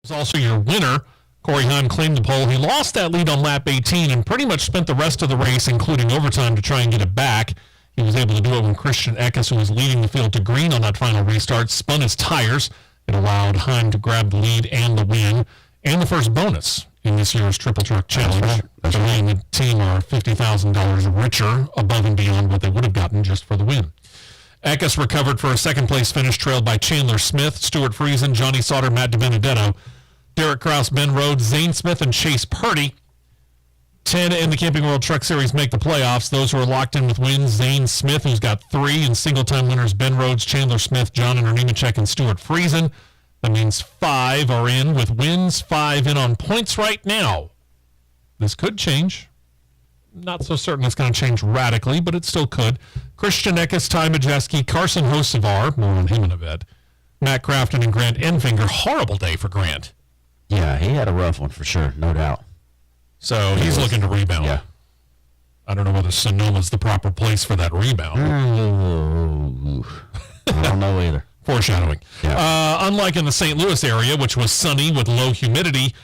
was also your winner. Corey Heim claimed the pole. He lost that lead on lap 18 and pretty much spent the rest of the race, including overtime, to try and get it back. He was able to do it when Christian Eckes, who was leading the field to green on that final restart, spun his tires. It allowed Heim to grab the lead and the win, and the first bonus in this year's Triple Truck Challenge. So he and the team are $50,000 richer above and beyond what they would have gotten just for the win. Eckes recovered for a second-place finish, trailed by Chandler Smith, Stuart Friesen, Johnny Sauter, Matt DiBenedetto, Derek Kraus, Ben Rhodes, Zane Smith, and Chase Purdy. 10 in the Camping World Truck Series make the playoffs. Those who are locked in with wins, Zane Smith, who's got 3, and single-time winners Ben Rhodes, Chandler Smith, John andMUCH, and Stuart Friesen. That means 5 are in with wins, 5 in on points right now. This could change. Not so certain it's going to change radically, but it still could. Christian Eckes, Ty Majeski, Carson Hocevar, more on him in a bit, Matt Crafton, and Grant Enfinger. Horrible day for Grant. Yeah, he had a rough one for sure, no doubt. So he's looking to rebound. Yeah. I don't know whether Sonoma's the proper place for that rebound. I don't know either. Foreshadowing. Yeah. Unlike in the St. Louis area, which was sunny with low humidity,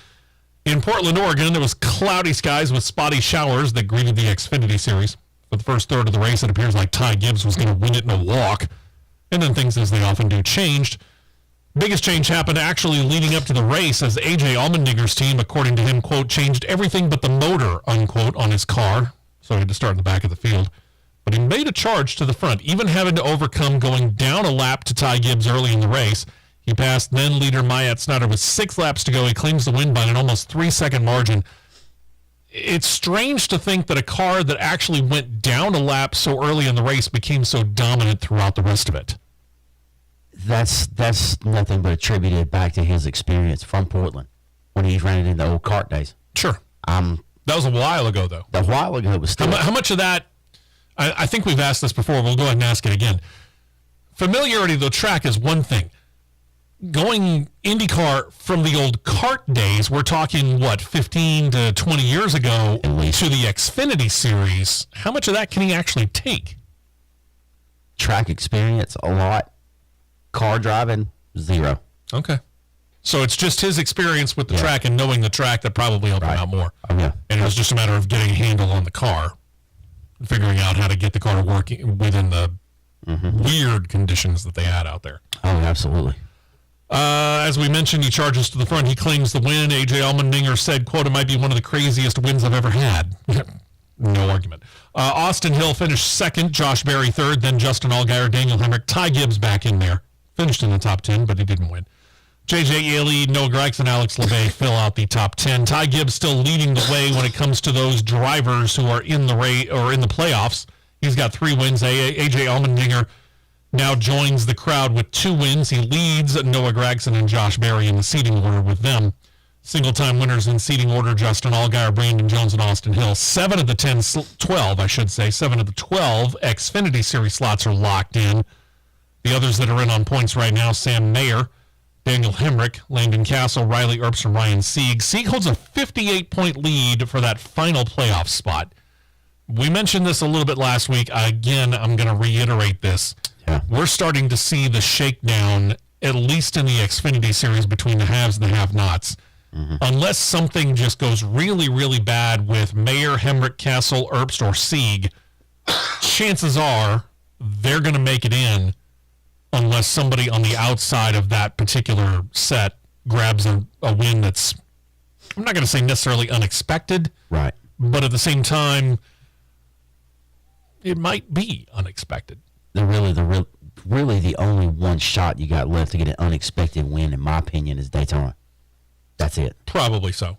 in Portland, Oregon, there was cloudy skies with spotty showers that greeted the Xfinity Series. For the first third of the race, it appears like Ty Gibbs was going to win it in a walk. And then things, as they often do, changed. Biggest change happened actually leading up to the race as A.J. Allmendinger's team, according to him, quote, changed everything but the motor, unquote, on his car. So he had to start in the back of the field. But he made a charge to the front, even having to overcome going down a lap to Ty Gibbs early in the race. He passed then leader Myatt Snyder with 6 laps to go. He claims the win by an almost 3-second margin. It's strange to think that a car that actually went down a lap so early in the race became so dominant throughout the rest of it. That's nothing but attributed back to his experience from Portland when he ran it in the old kart days. Sure. That was a while ago, though. A while ago, it was still. How much of that, I think we've asked this before. We'll go ahead and ask it again. Familiarity of the track is one thing. Going IndyCar from the old kart days, we're talking, 15 to 20 years ago, to the Xfinity Series. How much of that can he actually take? Track experience, a lot. Car driving, 0. Okay. So it's just his experience with the track and knowing the track that probably helped him out more. Oh, yeah. And it was just a matter of getting a handle on the car, figuring out how to get the car to work within the weird conditions that they had out there. Oh, absolutely. As we mentioned, he charges to the front. He claims the win. A.J. Allmendinger said, quote, it might be one of the craziest wins I've ever had. No argument. Austin Hill finished second, Josh Berry third, then Justin Allgaier, Daniel Hemrick, Ty Gibbs back in there. Finished in the top 10, but he didn't win. J.J. Yaley, Noah Gregson, Alex LeVay fill out the top 10. Ty Gibbs still leading the way when it comes to those drivers who are in the in the playoffs. He's got 3 wins. A.J. Allmendinger now joins the crowd with 2 wins. He leads Noah Gregson and Josh Berry in the seeding order with them. Single-time winners in seeding order, Justin Allgaier, Brandon Jones, and Austin Hill. 7 of the 7 of the 12 Xfinity Series slots are locked in. The others that are in on points right now, Sam Mayer, Daniel Hemrick, Landon Castle, Riley Earps, and Ryan Sieg. Sieg holds a 58-point lead for that final playoff spot. We mentioned this a little bit last week. Again, I'm going to reiterate this. Yeah. We're starting to see the shakedown, at least in the Xfinity Series, between the haves and the have-nots. Unless something just goes really, really bad with Mayer, Hemrick, Castle, Earps, or Sieg, chances are they're going to make it in unless somebody on the outside of that particular set grabs a win that's, I'm not going to say necessarily unexpected, right? But at the same time, it might be unexpected. Really the only one shot you got left to get an unexpected win, in my opinion, is Daytona. That's it. Probably so.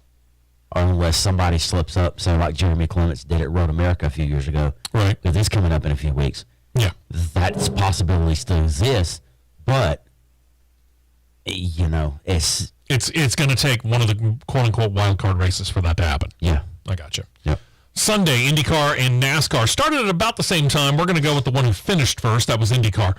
Unless somebody slips up, so like Jeremy Clements did at Road America a few years ago. Right. Because it's coming up in a few weeks. Yeah. That possibility still exists, but, you know, it's going to take one of the quote-unquote wild card races for that to happen. Yeah. I got you. Yep. Sunday, IndyCar and NASCAR started at about the same time. We're going to go with the one who finished first. That was IndyCar.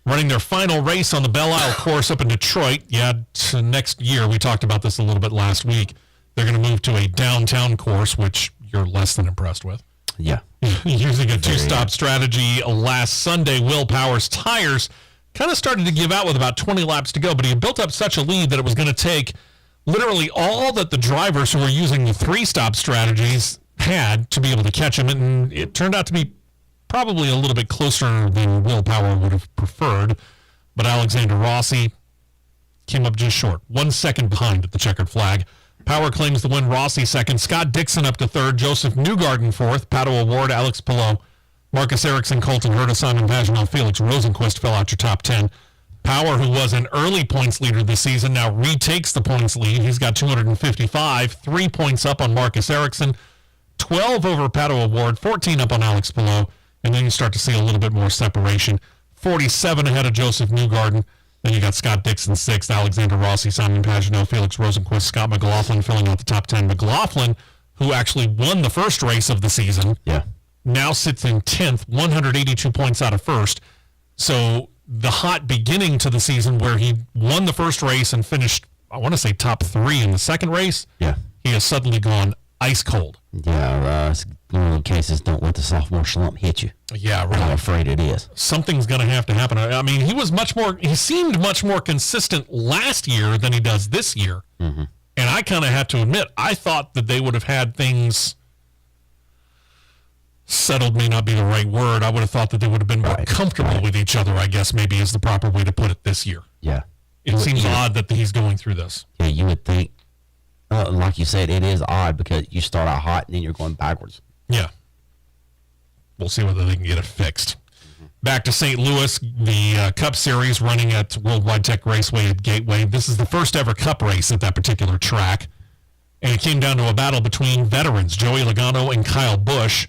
Running their final race on the Belle Isle course up in Detroit. Yeah, next year. We talked about this a little bit last week. They're going to move to a downtown course, which you're less than impressed with. Yeah. Using a two-stop strategy last Sunday, Will Power's tires kind of started to give out with about 20 laps to go, but he built up such a lead that it was going to take literally all that the drivers who were using the 3-stop strategies had to be able to catch him, and it turned out to be probably a little bit closer than Will Power would have preferred, but Alexander Rossi came up just short, 1 second behind at the checkered flag. Power claims the win, Rossi second, Scott Dixon up to third, Joseph Newgarden fourth, Pato Award, Alex Palou, Marcus Ericsson, Colton Herta, Simon Pagenaud, Felix Rosenquist fill out your top 10. Power, who was an early points leader this season, now retakes the points lead. He's got 255, 3 points up on Marcus Ericsson, 12 over Pato Award, 14 up on Alex Palou, and then you start to see a little bit more separation. 47 ahead of Joseph Newgarden. Then you got Scott Dixon 6th, Alexander Rossi, Simon Pagenaud, Felix Rosenquist, Scott McLaughlin filling out the top 10. McLaughlin, who actually won the first race of the season, now sits in 10th, 182 points out of first. So the hot beginning to the season where he won the first race and finished, I want to say, top 3 in the second race, he has suddenly gone ice cold. It's one of those cases, don't let the sophomore slump hit you. Yeah, really. I'm afraid it is. Something's going to have to happen. I mean, he seemed much more consistent last year than he does this year. Mm-hmm. And I kind of have to admit, I thought that they would have had things settled, may not be the right word. I would have thought that they would have been more comfortable with each other, I guess maybe is the proper way to put it this year. Yeah. It seems odd that he's going through this. Yeah, you would think, like you said, it is odd because you start out hot and then you're going backwards. Yeah. We'll see whether they can get it fixed. Mm-hmm. Back to St. Louis, the Cup Series running at Worldwide Tech Raceway at Gateway. This is the first ever Cup race at that particular track. And it came down to a battle between veterans, Joey Logano and Kyle Busch.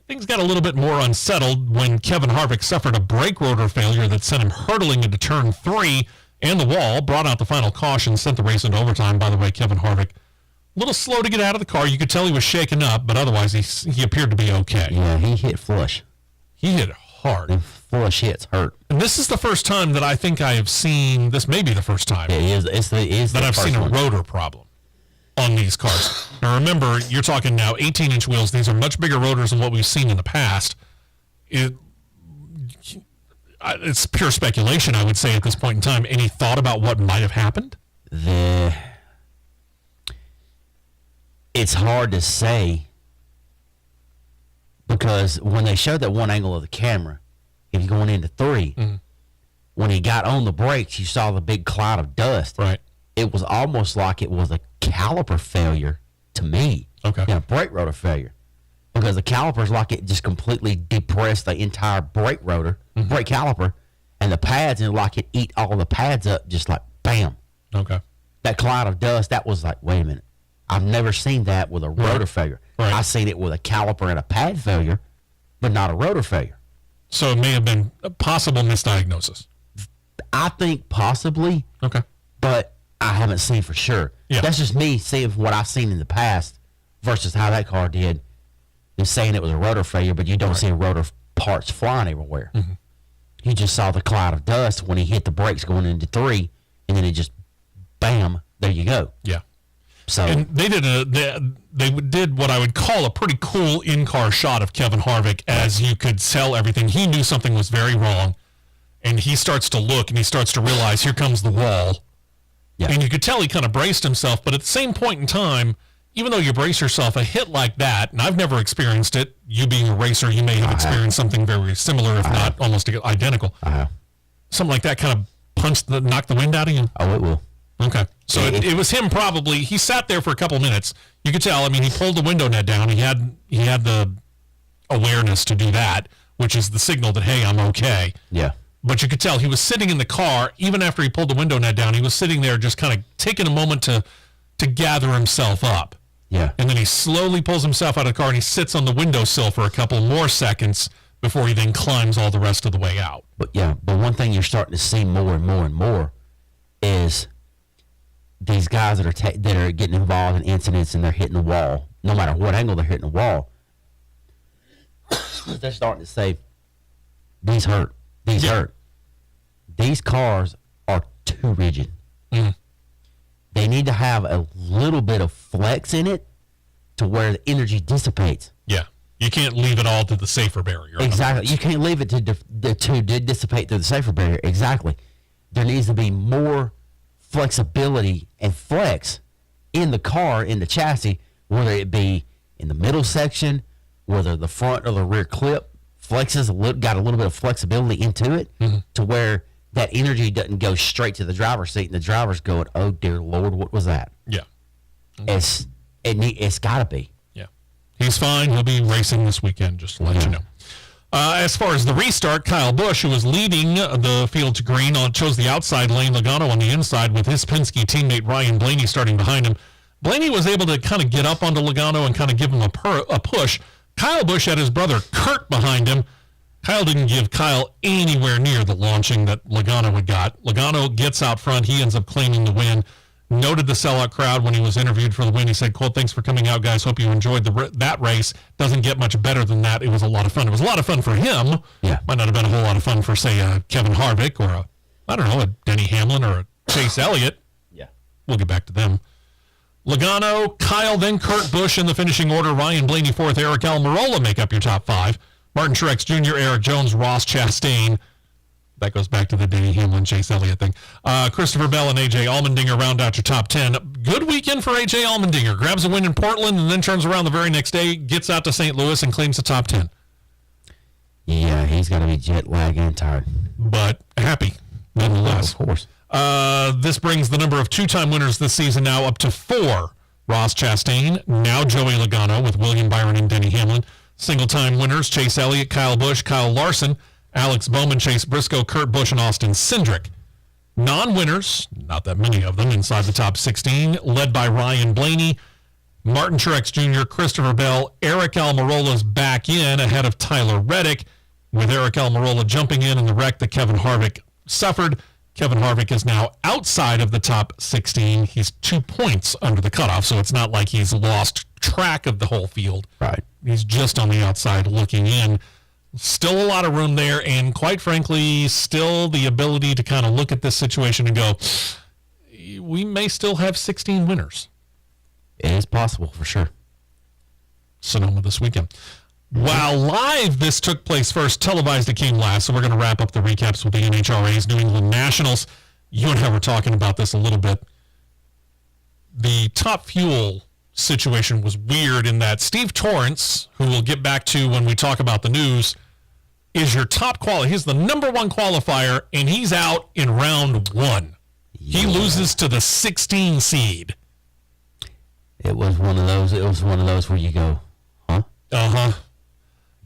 Things got a little bit more unsettled when Kevin Harvick suffered a brake rotor failure that sent him hurtling into turn 3 and the wall, brought out the final caution, sent the race into overtime. By the way, Kevin Harvick, a little slow to get out of the car. You could tell he was shaken up, but otherwise he appeared to be okay. Yeah, he hit flush. He hit hard. And flush hits hurt. And this is the first time that I think I have seen, this may be the first time, that I've seen a rotor problem on these cars. Now remember, you're talking now 18-inch wheels. These are much bigger rotors than what we've seen in the past. It's pure speculation, I would say, at this point in time. Any thought about what might have happened? It's hard to say because when they showed that one angle of the camera, he was going into 3. Mm-hmm. When he got on the brakes, you saw the big cloud of dust. Right. It was almost like it was a caliper failure to me. Okay. A brake rotor failure. Because the calipers, like it just completely depressed the entire brake rotor, brake caliper, and the pads, and like it eat all the pads up, just like bam. Okay. That cloud of dust, that was like, wait a minute. I've never seen that with a rotor failure. Right. I've seen it with a caliper and a pad failure, but not a rotor failure. So it may have been a possible misdiagnosis. I think possibly. Okay. But I haven't seen for sure. Yeah. That's just me seeing what I've seen in the past versus how that car did. And saying it was a rotor failure, but you don't see rotor parts flying everywhere. Mm-hmm. You just saw the cloud of dust when he hit the brakes going into 3, and then it just, bam, there you go. Yeah. So and they did what I would call a pretty cool in-car shot of Kevin Harvick, as you could tell everything. He knew something was very wrong, and he starts to look, and he starts to realize, here comes the wall. Yeah. And you could tell he kind of braced himself, but at the same point in time, even though you brace yourself, a hit like that, and I've never experienced it, you being a racer, you may have experienced something very similar, if not almost identical. Something like that kind of knocked the wind out of you? Oh, it will. Okay. So it was him probably. He sat there for a couple minutes. You could tell, I mean, he pulled the window net down. He had the awareness to do that, which is the signal that, hey, I'm okay. Yeah. But you could tell he was sitting in the car, even after he pulled the window net down, he was sitting there just kind of taking a moment to gather himself up. Yeah. And then he slowly pulls himself out of the car and he sits on the windowsill for a couple more seconds before he then climbs all the rest of the way out. But one thing you're starting to see more and more and more is these guys that are getting involved in incidents and they're hitting the wall, no matter what angle they're hitting the wall. They're starting to say, these hurt. These hurt. These cars are too rigid. Mm. They need to have a little bit of flex in it to where the energy dissipates. Yeah. You can't leave it all to the safer barrier. Exactly. You can't leave it to dissipate through the safer barrier. Exactly. There needs to be more flexibility and flex in the car, in the chassis, whether it be in the middle section, whether the front or the rear clip flexes got a little bit of flexibility into it to where that energy doesn't go straight to the driver's seat and the driver's going, oh dear Lord, what was that? Yeah. It's got to be. Yeah. He's fine. He'll be racing this weekend, just to let you know. As far as the restart, Kyle Busch, who was leading the field to green, chose the outside lane. Logano on the inside with his Penske teammate Ryan Blaney starting behind him. Blaney was able to kind of get up onto Logano and kind of give him a push. Kyle Busch had his brother Kurt behind him. Kyle didn't give Kyle anywhere near the launching that Logano had got. Logano gets out front. He ends up claiming the win. Noted the sellout crowd when he was interviewed for the win. He said, quote, "Thanks for coming out, guys. Hope you enjoyed that race. Doesn't get much better than that. It was a lot of fun." It was a lot of fun for him. Yeah. Might not have been a whole lot of fun for, say, Kevin Harvick or a Denny Hamlin or a Chase Elliott. Yeah. We'll get back to them. Logano, Kyle, then Kurt Busch in the finishing order. Ryan Blaney fourth. Eric Almirola make up your top five. Martin Truex Jr., Eric Jones, Ross Chastain. That goes back to the Denny Hamlin, Chase Elliott thing. Christopher Bell and A.J. Allmendinger round out your top 10. Good weekend for A.J. Allmendinger. Grabs a win in Portland and then turns around the very next day, gets out to St. Louis and claims the top 10. Yeah, he's got to be jet lagged and tired. But happy, nonetheless. Of course. This brings the number of two-time winners this season now up to 4. Ross Chastain, now Joey Logano with William Byron and Denny Hamlin. Single-time winners, Chase Elliott, Kyle Busch, Kyle Larson, Alex Bowman, Chase Briscoe, Kurt Busch, and Austin Cindric. Non-winners, not that many of them, inside the top 16, led by Ryan Blaney, Martin Truex Jr., Christopher Bell. Eric Almirola's back in ahead of Tyler Reddick, with Eric Almirola jumping in the wreck that Kevin Harvick suffered. Kevin Harvick is now outside of the top 16. He's 2 points under the cutoff, so it's not like he's lost track of the whole field. Right. He's just on the outside looking in. Still a lot of room there, and quite frankly, still the ability to kind of look at this situation and go, we may still have 16 winners. It is possible, for sure. Sonoma this weekend. While live, this took place first. Televised, it came last. So we're going to wrap up the recaps with the NHRA's New England Nationals. You and I were talking about this a little bit. The Top Fuel situation was weird in that Steve Torrence, who we'll get back to when we talk about the news, is your top qualifier. He's the number one qualifier, and he's out in round 1. Yeah. He loses to the 16 seed. It was one of those where you go, huh? Uh-huh.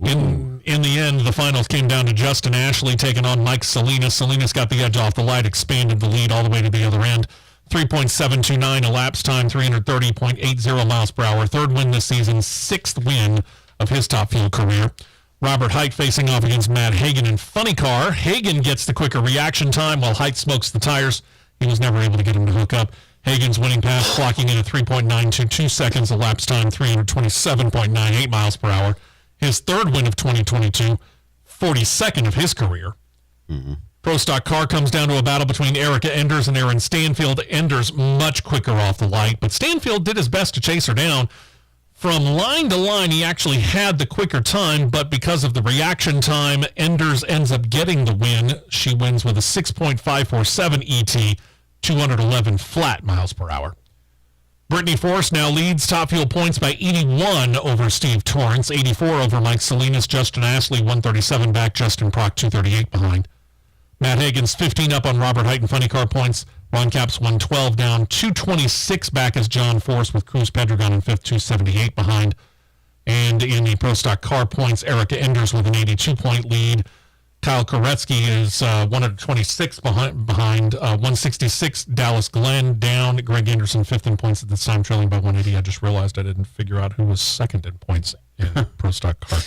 In the end, the finals came down to Justin Ashley taking on Mike Salinas. Salinas got the edge off the light, expanded the lead all the way to the other end. 3.729 elapsed time, 330.80 miles per hour. Third win this season, 6th win of his Top Fuel career. Robert Hight facing off against Matt Hagan in Funny Car. Hagan gets the quicker reaction time while Hight smokes the tires. He was never able to get him to hook up. Hagan's winning pass clocking in at 3.922 seconds, elapsed time 327.98 miles per hour. His third win of 2022, 42nd of his career. Mm-hmm. Pro Stock Car comes down to a battle between Erica Enders and Aaron Stanfield. Enders much quicker off the light, but Stanfield did his best to chase her down. From line to line, he actually had the quicker time, but because of the reaction time, Enders ends up getting the win. She wins with a 6.547 ET, 211 flat miles per hour. Brittany Force now leads Top Fuel points by 81 over Steve Torrence, 84 over Mike Salinas, Justin Ashley, 137 back, Justin Prock, 238 behind. Matt Hagan's 15 up on Robert Hight and Funny Car points. Ron Capps 112 down, 226 back as John Force with Cruz Pedregon in 5th, 278 behind. And in the Pro Stock Car points, Erica Enders with an 82-point lead. Kyle Koretsky is 126 behind 166. Dallas Glenn down. Greg Anderson 5th in points at this time, trailing by 180. I just realized I didn't figure out who was second in points in Pro Stock Car.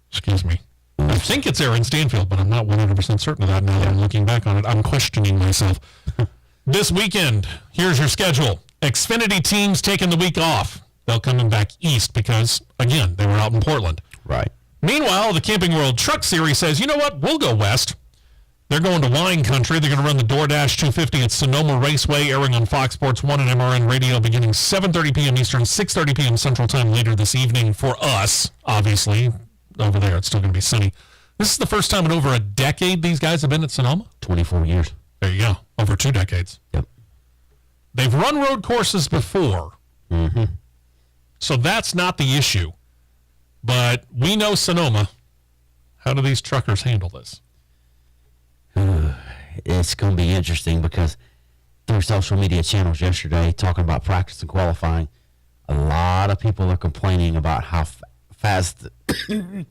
Excuse me. I think it's Aaron Stanfield, but I'm not 100% certain of that now that I'm looking back on it. I'm questioning myself. This weekend, here's your schedule. Xfinity teams taking the week off. They'll come back east because, again, they were out in Portland. Right. Meanwhile, the Camping World Truck Series says, you know what, we'll go west. They're going to wine country. They're going to run the DoorDash 250 at Sonoma Raceway, airing on Fox Sports 1 and MRN Radio beginning 7:30 p.m. Eastern, 6:30 p.m. Central Time later this evening for us, obviously. Over there, it's still going to be sunny. This is the first time in over a decade these guys have been at Sonoma? 24 years. There you go. Over 2 decades. Yep. They've run road courses before. Mm-hmm. So that's not the issue. But we know Sonoma. How do these truckers handle this? It's going to be interesting because through social media channels yesterday, talking about practice and qualifying, a lot of people are complaining about how fast. Excuse me.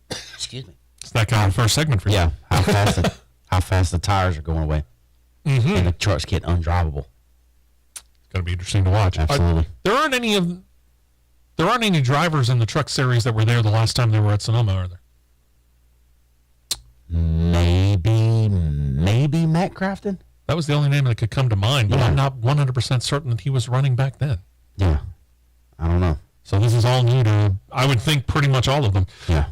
It's that kind of first segment for you. Yeah, how fast the tires are going away, and the trucks get undrivable. It's going to be interesting to watch. Absolutely. There aren't any drivers in the truck series that were there the last time they were at Sonoma, are there? Maybe Matt Crafton. That was the only name that could come to mind, but Yeah. I'm not 100% certain that he was running back then. Yeah, I don't know. So this is all new to, I would think, pretty much all of them. Yeah.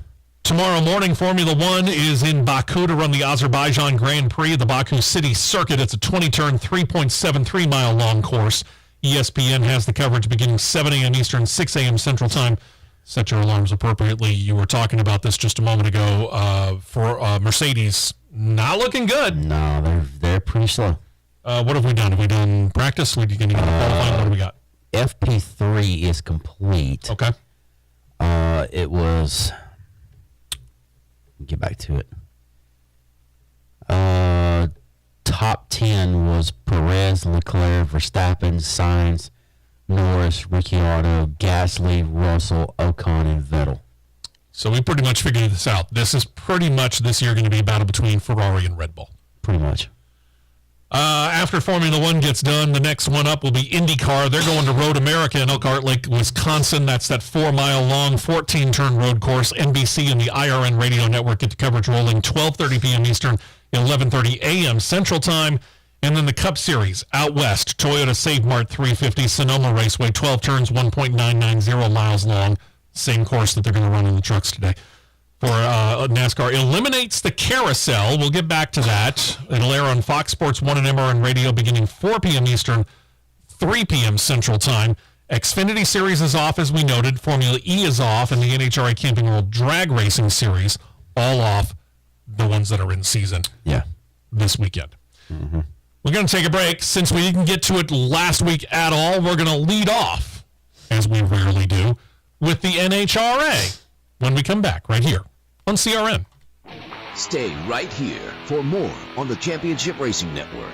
Tomorrow morning, Formula One is in Baku to run the Azerbaijan Grand Prix at the Baku City Circuit. It's a 20-turn, 3.73-mile-long course. ESPN has the coverage beginning 7 a.m. Eastern, 6 a.m. Central Time. Set your alarms appropriately. You were talking about this just a moment ago for Mercedes. Not looking good. No, they're pretty slow. What have we done? Have we done practice? We going to get qualifying? What do we got? FP3 is complete. Okay. It was. Get back to it. Top 10 was Perez, Leclerc, Verstappen, Sainz, Norris, Ricciardo, Gasly, Russell, Ocon, and Vettel. So we pretty much figured this out. This is pretty much this year going to be a battle between Ferrari and Red Bull. Pretty much. After Formula One gets done, the next one up will be Indycar. They're going to Road America in Elkhart Lake, Wisconsin. That's that 4-mile-long, 14-turn road course. NBC and the IRN radio network get the coverage rolling 12:30 p.m. Eastern, 11:30 a.m. Central Time. And then the Cup Series out west, Toyota Save Mart 350, Sonoma Raceway, 12 turns, 1.990 miles long. Same course that they're going to run in the trucks today. For NASCAR eliminates the carousel. We'll get back to that. It'll air on Fox Sports 1 and MRN Radio beginning 4 p.m. Eastern, 3 p.m. Central Time. Xfinity Series is off, as we noted. Formula E is off, and the NHRA Camping World Drag Racing Series all off, the ones that are in season this weekend. Mm-hmm. We're going to take a break. Since we didn't get to it last week at all, we're going to lead off, as we rarely do, with the NHRA when we come back right here on CRN. Stay right here for more on the Championship Racing Network.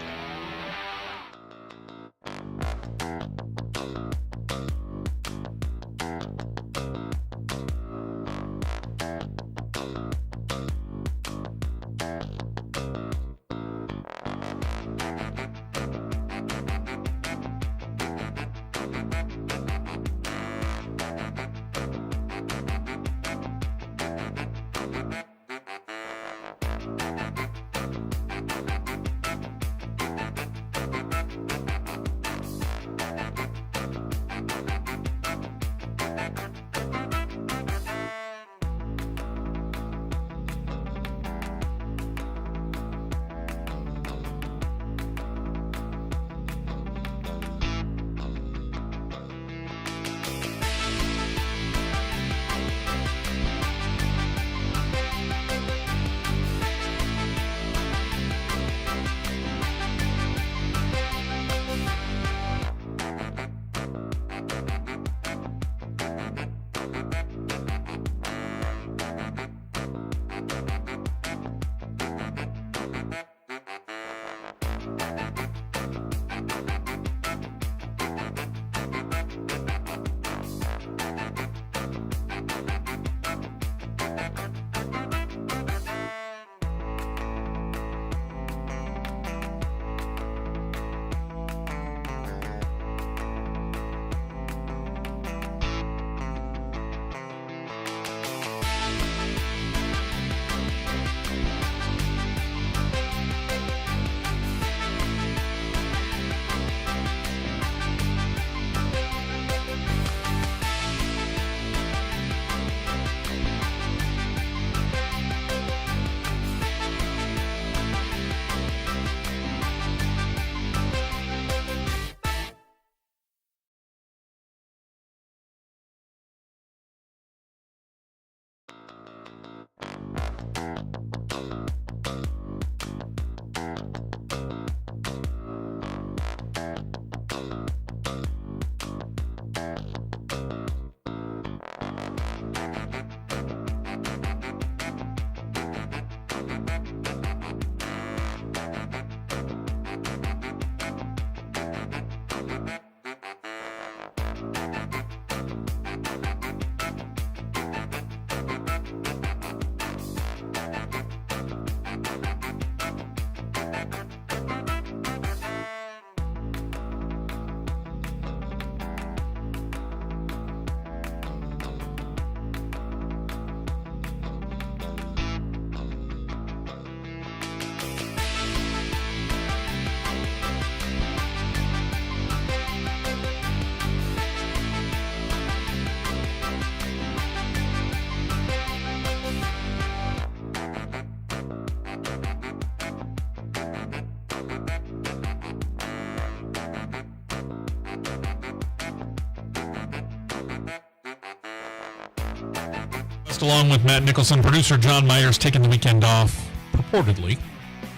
Podcast, along with Matt Nicholson. Producer John Myers taking the weekend off, purportedly.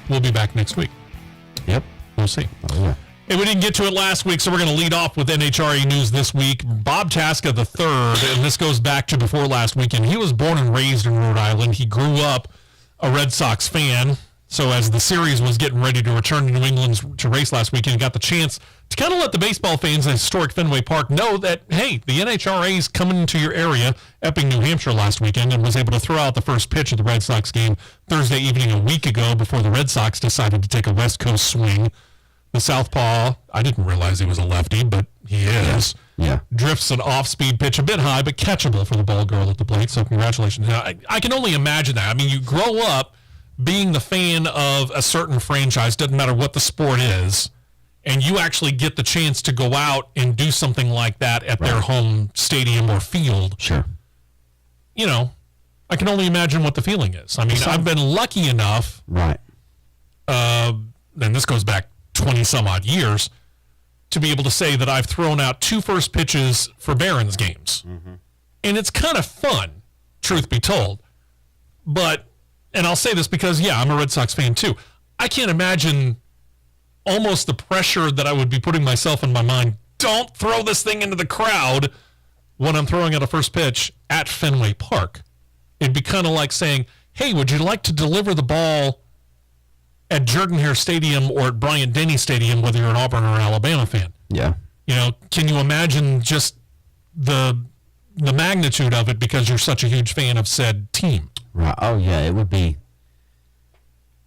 We'll be back next week. Yep. We'll see. Oh, yeah. Hey, we didn't get to it last week, so we're going to lead off with NHRA news this week. Bob Tasca III, and this goes back to before last weekend. He was born and raised in Rhode Island. He grew up a Red Sox fan. So as the series was getting ready to return to New England to race last weekend, he got the chance to kind of let the baseball fans in historic Fenway Park know that, hey, the NHRA is coming into your area, Epping, New Hampshire last weekend, and was able to throw out the first pitch of the Red Sox game Thursday evening a week ago before the Red Sox decided to take a West Coast swing. The southpaw, I didn't realize he was a lefty, but he is. Yeah. Drifts an off-speed pitch a bit high, but catchable for the ball girl at the plate, so congratulations. Now, I can only imagine that. I mean, you grow up being the fan of a certain franchise, doesn't matter what the sport is, and you actually get the chance to go out and do something like that at their home stadium or field. Sure. You know, I can only imagine what the feeling is. I mean, I've been lucky enough, Right. and this goes back 20-some-odd years, to be able to say that I've thrown out 2 first pitches for Barons games. Mm-hmm. And it's kind of fun, truth be told. But, and I'll say this because, yeah, I'm a Red Sox fan too. I can't imagine almost the pressure that I would be putting myself in my mind. Don't throw this thing into the crowd when I'm throwing out a first pitch at Fenway Park. It'd be kind of like saying, hey, would you like to deliver the ball at Jordan-Hare Stadium or at Bryant-Denny Stadium, whether you're an Auburn or Alabama fan? Yeah. You know, can you imagine just the magnitude of it because you're such a huge fan of said team? Right. Oh, yeah. It'd be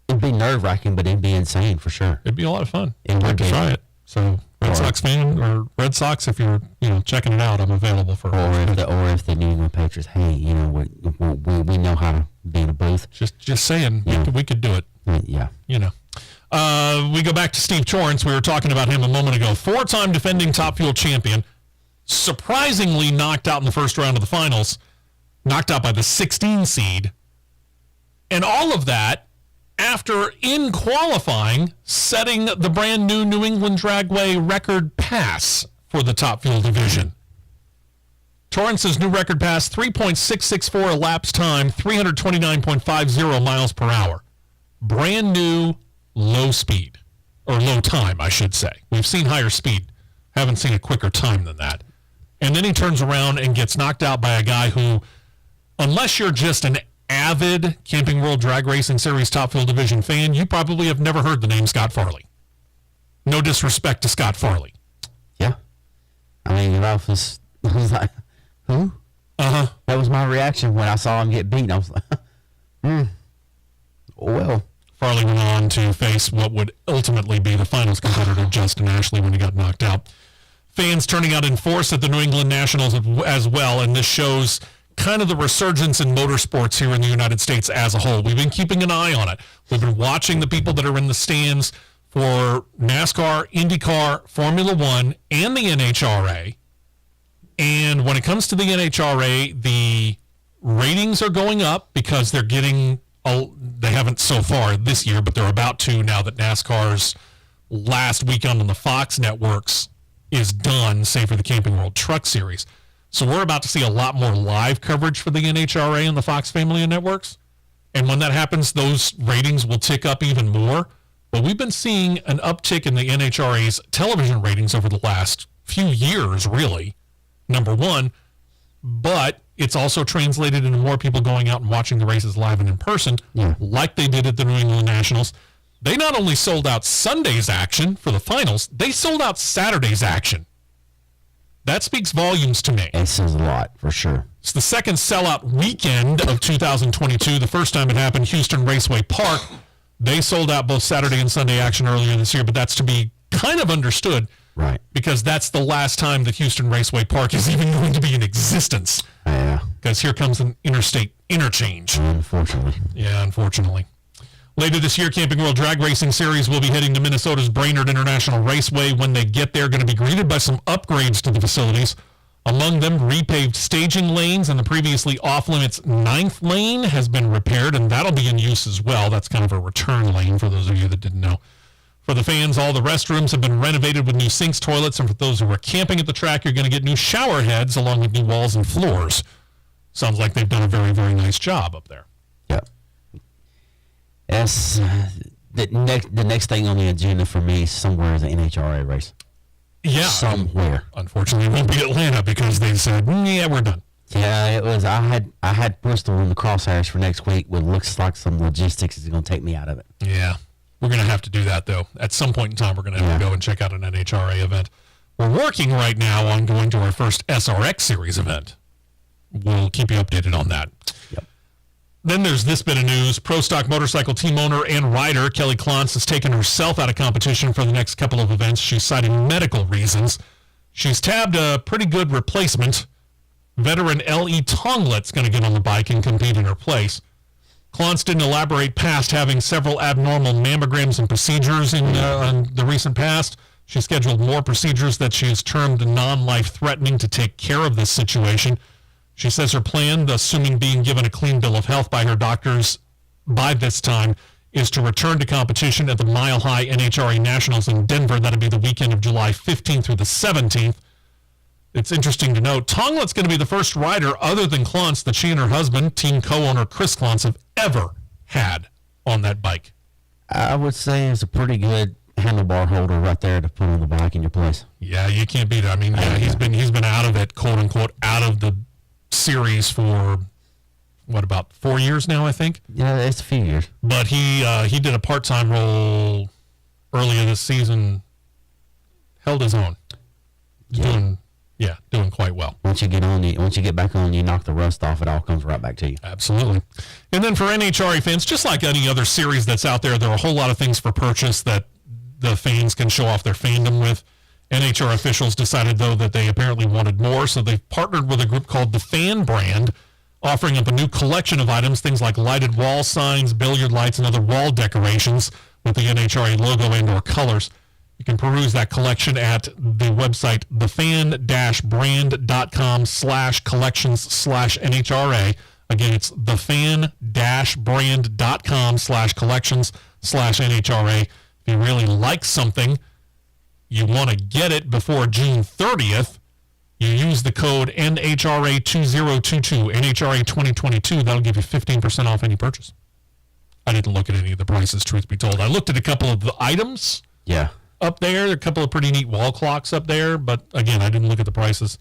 nerve-wracking, but it'd be insane for sure. It'd be a lot of fun. It I'd like would to be. try it. So, Red Sox fan or Red Sox, if you're checking it out, I'm available for. Or if the New England Patriots, hey, we know how to be in a booth. Just saying, we could do it. Yeah. You know. We go back to Steve Torrance. We were talking about him a moment ago. 4-time defending Top Fuel champion. Surprisingly knocked out in the first round of the finals. Knocked out by the 16 seed. And all of that after, in qualifying, setting the brand new New England Dragway record pass for the Top Fuel division. Torrance's new record pass, 3.664 elapsed time, 329.50 miles per hour. Brand new low speed, or low time, I should say. We've seen higher speed. Haven't seen a quicker time than that. And then he turns around and gets knocked out by a guy who, unless you're just an avid Camping World Drag Racing Series Top Fuel Division fan, you probably have never heard the name Scott Farley. No disrespect to Scott Farley. Yeah. I mean, I was like, who? Uh-huh. That was my reaction when I saw him get beaten. I was like, well. Farley went on to face what would ultimately be the finals competitor, Justin Ashley, when he got knocked out. Fans turning out in force at the New England Nationals as well, and this shows kind of the resurgence in motorsports here in the United States as a whole. We've been keeping an eye on it. We've been watching the people that are in the stands for NASCAR, Indycar, Formula 1, and the NHRA. And when it comes to the NHRA, the ratings are going up because they're getting, they haven't so far this year, but they're about to now that NASCAR's last weekend on the Fox networks is done, save for the Camping World Truck Series. So we're about to see a lot more live coverage for the NHRA and the Fox family of networks. And when that happens, those ratings will tick up even more. But we've been seeing an uptick in the NHRA's television ratings over the last few years, really, number one. But it's also translated into more people going out and watching the races live and in person, like they did at the New England Nationals. They not only sold out Sunday's action for the finals, they sold out Saturday's action. That speaks volumes to me. It says a lot, for sure. It's the second sellout weekend of 2022. The first time it happened, Houston Raceway Park. They sold out both Saturday and Sunday action earlier this year, but that's to be kind of understood. Right. Because that's the last time that Houston Raceway Park is even going to be in existence. Yeah. Because here comes an interstate interchange. Unfortunately. Yeah, unfortunately. Later this year, Camping World Drag Racing Series will be heading to Minnesota's Brainerd International Raceway. When they get there, going to be greeted by some upgrades to the facilities. Among them, repaved staging lanes, and the previously off-limits 9th lane has been repaired, and that'll be in use as well. That's kind of a return lane for those of you that didn't know. For the fans, all the restrooms have been renovated with new sinks, toilets, and for those who are camping at the track, you're going to get new shower heads along with new walls and floors. sounds like they've done a very, very nice job up there. Yep. That's the next thing on the agenda for me somewhere is an NHRA race. Yeah. Somewhere. Unfortunately, it won't be Atlanta because they said, yeah, we're done. Yeah, it was. I had Bristol in the crosshairs for next week. What looks like some logistics is going to take me out of it. Yeah. We're going to have to do that, though. At some point in time, we're going to have to go and check out an NHRA event. We're working right now on going to our first SRX Series event. We'll keep you updated on that. Yep. Then there's this bit of news. Pro Stock Motorcycle team owner and rider Kelly Klontz has taken herself out of competition for the next couple of events. She's citing medical reasons. She's tabbed a pretty good replacement. Veteran L.E. Tonglet's going to get on the bike and compete in her place. Klontz didn't elaborate past having several abnormal mammograms and procedures in the recent past. She scheduled more procedures that she has termed non-life-threatening to take care of this situation. She says her plan, assuming being given a clean bill of health by her doctors by this time, is to return to competition at the Mile High NHRA Nationals in Denver. That'll be the weekend of July 15th through the 17th. It's interesting to note, Tonglet's going to be the first rider other than Klontz that she and her husband, team co-owner Chris Klontz, have ever had on that bike. I would say it's a pretty good handlebar holder right there to put on the bike in your place. Yeah, you can't beat it. I mean, yeah, he's been out of it, quote unquote, out of the series for what, about 4 years now, I think. Yeah, it's a few years. But he did a part-time role earlier this season, held his own. Doing quite well. Once you get back on, you knock the rust off, it all comes right back to you. Absolutely. And then for NHRA fans, just like any other series that's out there, there are a whole lot of things for purchase that the fans can show off their fandom with. NHRA officials decided, though, that they apparently wanted more, so they've partnered with a group called the Fan Brand, offering up a new collection of items, things like lighted wall signs, billiard lights, and other wall decorations with the NHRA logo and or colors. You can peruse that collection at the website thefan-brand.com/collections/NHRA. Again, it's thefan-brand.com/collections/NHRA. If you really like something, you want to get it before June 30th, you use the code NHRA2022, NHRA 2022. That'll give you 15% off any purchase. I didn't look at any of the prices, truth be told. I looked at a couple of the items. Yeah. Up there, a couple of pretty neat wall clocks up there, but again, I didn't look at the prices.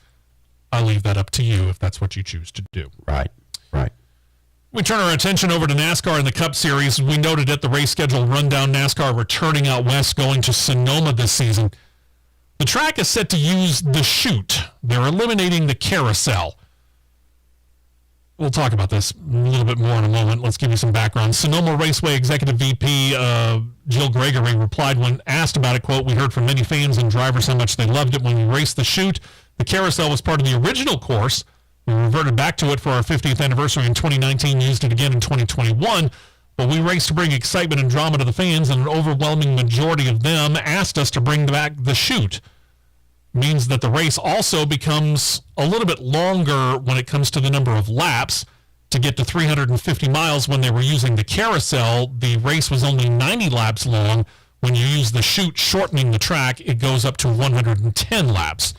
I'll leave that up to you if that's what you choose to do. Right. We turn our attention over to NASCAR in the Cup Series. We noted at the race schedule rundown, NASCAR returning out west, going to Sonoma this season. The track is set to use the chute. They're eliminating the carousel. We'll talk about this a little bit more in a moment. Let's give you some background. Sonoma Raceway Executive VP Jill Gregory replied when asked about it, quote, "We heard from many fans and drivers how much they loved it when we raced the chute. The carousel was part of the original course. We reverted back to it for our 50th anniversary in 2019, used it again in 2021. But we raced to bring excitement and drama to the fans, and an overwhelming majority of them asked us to bring back the chute. Means that the race also becomes a little bit longer when it comes to the number of laps. To get to 350 miles when they were using the carousel, the race was only 90 laps long. When you use the chute, shortening the track, it goes up to 110 laps.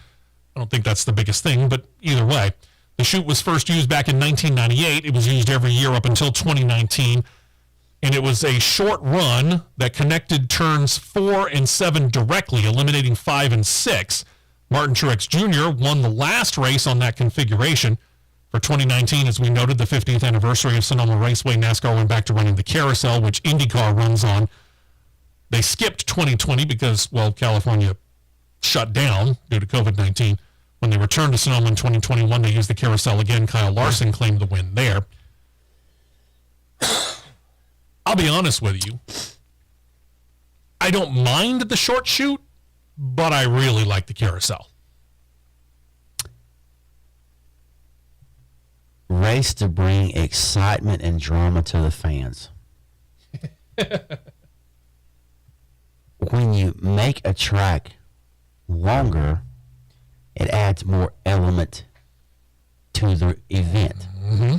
I don't think that's the biggest thing, but either way. The chute was first used back in 1998. It was used every year up until 2019. And it was a short run that connected turns 4 and 7 directly, eliminating 5 and 6. Martin Truex Jr. won the last race on that configuration. For 2019, as we noted, the 50th anniversary of Sonoma Raceway, NASCAR went back to running the carousel, which IndyCar runs on. They skipped 2020 because, well, California shut down due to COVID-19. When they returned to Sonoma in 2021, they used the carousel again. Kyle Larson claimed the win there. I'll be honest with you. I don't mind the short chute, but I really like the carousel. Race to bring excitement and drama to the fans. When you make a track longer, it adds more element to the event. Mm-hmm.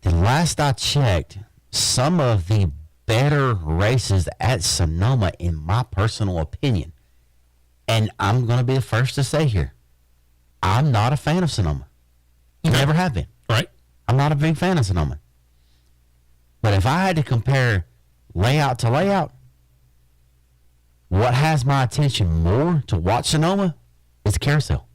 The last I checked, some of the better races at Sonoma, in my personal opinion, and I'm going to be the first to say here, I'm not a fan of Sonoma. Okay. Never have been. Right. I'm not a big fan of Sonoma. But if I had to compare layout to layout, what has my attention more to watch Sonoma is the carousel.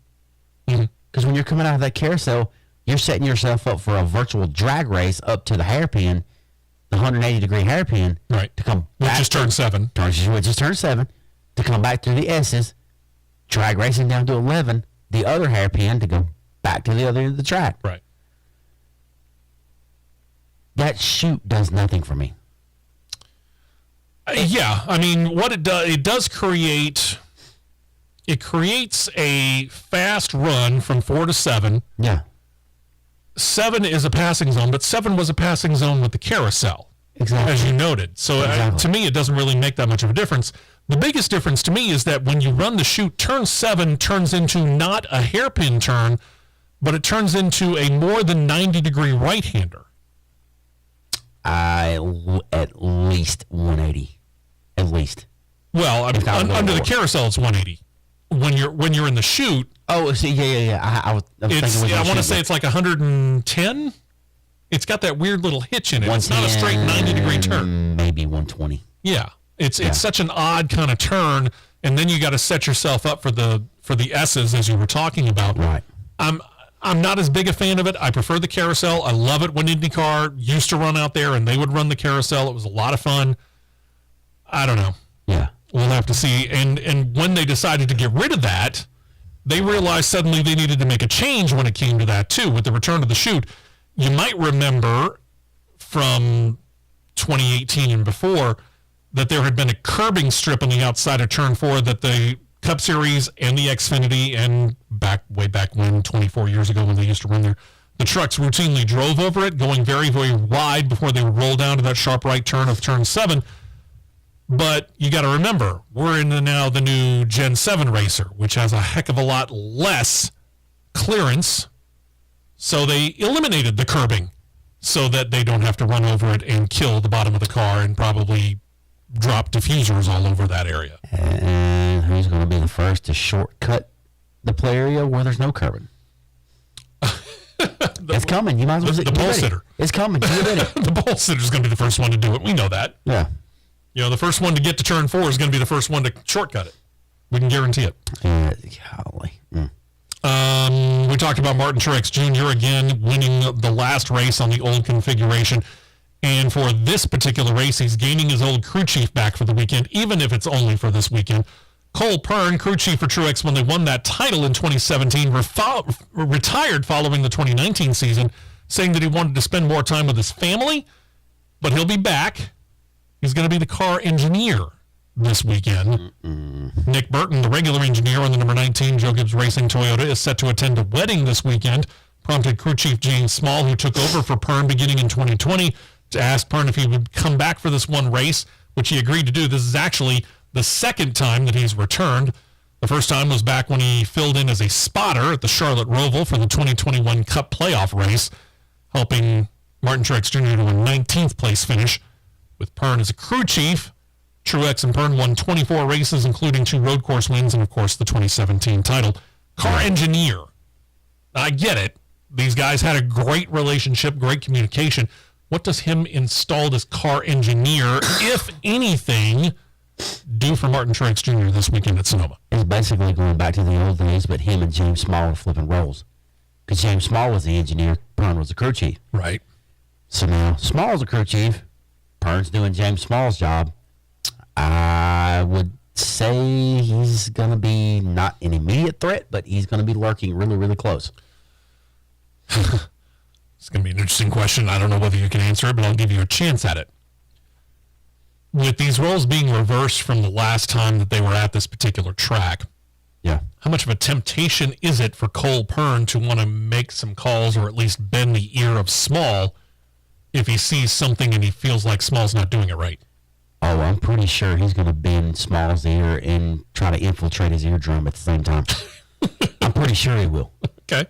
Because when you're coming out of that carousel, you're setting yourself up for a virtual drag race up to the hairpin, the 180-degree hairpin, Right. to come Which back. is turn 7. Which is turn 7, to come back through the S's, drag racing down to 11, the other hairpin to go back to the other end of the track. Right. That chute does nothing for me. Yeah, I mean, what it does create, it creates a fast run from 4 to 7. Yeah. 7 is a passing zone, but 7 was a passing zone with the carousel, Exactly. as you noted. So Exactly. to me, it doesn't really make that much of a difference. The biggest difference to me is that when you run the chute, turn 7 turns into not a hairpin turn, but it turns into a more than 90-degree right-hander. At least 180. At least. Well, I mean, not a little under the more. carousel, it's 180. When you're in the chute, Oh, see, yeah. I was thinking I want to say it's like 110. It's got that weird little hitch in it. It's not a straight 90-degree turn. Maybe 120. Yeah, it's such an odd kind of turn, and then you got to set yourself up for the S's as you were talking about. Right. I'm not as big a fan of it. I prefer the carousel. I love it when IndyCar used to run out there and they would run the carousel. It was a lot of fun. I don't know. Yeah. We'll have to see. And when they decided to get rid of that, they realized suddenly they needed to make a change when it came to that too, with the return of the chute. You might remember from 2018 and before that there had been a curbing strip on the outside of turn 4 that the Cup Series and the Xfinity and way back when, 24 years ago when they used to run there, the trucks routinely drove over it, going very, very wide before they would roll down to that sharp right turn of turn 7. But you got to remember, we're in now the new Gen 7 racer, which has a heck of a lot less clearance. So they eliminated the curbing so that they don't have to run over it and kill the bottom of the car and probably drop diffusers all over that area. And who's going to be the first to shortcut the play area where there's no curbing? It's coming. You might as well The pole sitter. It's coming. Get ready. The pole sitter's going to be the first one to do it. We know that. Yeah. You know, the first one to get to turn 4 is going to be the first one to shortcut it. We can guarantee it. Golly. We talked about Martin Truex Jr. again winning the last race on the old configuration. And for this particular race, he's gaining his old crew chief back for the weekend, even if it's only for this weekend. Cole Pearn, crew chief for Truex when they won that title in 2017, retired following the 2019 season, saying that he wanted to spend more time with his family, but he'll be back. He's going to be the car engineer this weekend. Nick Burton, the regular engineer on the number 19 Joe Gibbs Racing Toyota, is set to attend a wedding this weekend, prompted crew chief James Small, who took over for Pearn beginning in 2020, to ask Pearn if he would come back for this one race, which he agreed to do. This is actually the second time that he's returned. The first time was back when he filled in as a spotter at the Charlotte Roval for the 2021 Cup playoff race, helping Martin Truex Jr. to a 19th place finish. With Pearn as a crew chief, Truex and Pearn won 24 races, including 2 road course wins and, of course, the 2017 title. Car engineer. I get it. These guys had a great relationship, great communication. What does him installed as car engineer, if anything, do for Martin Truex Jr. this weekend at Sonoma? It's basically going back to the old days, but him and James Small are flipping roles. Because James Small was the engineer, Pearn was the crew chief. Right. So now Small's the crew chief, Pearn's doing James Small's job. I would say he's going to be not an immediate threat, but he's going to be lurking really, really close. It's going to be an interesting question. I don't know whether you can answer it, but I'll give you a chance at it. With these roles being reversed from the last time that they were at this particular track, Yeah. how much of a temptation is it for Cole Pearn to want to make some calls or at least bend the ear of Small if he sees something and he feels like Small's not doing it right? Oh, I'm pretty sure he's going to bend Small's ear and try to infiltrate his eardrum at the same time. I'm pretty sure he will. Okay,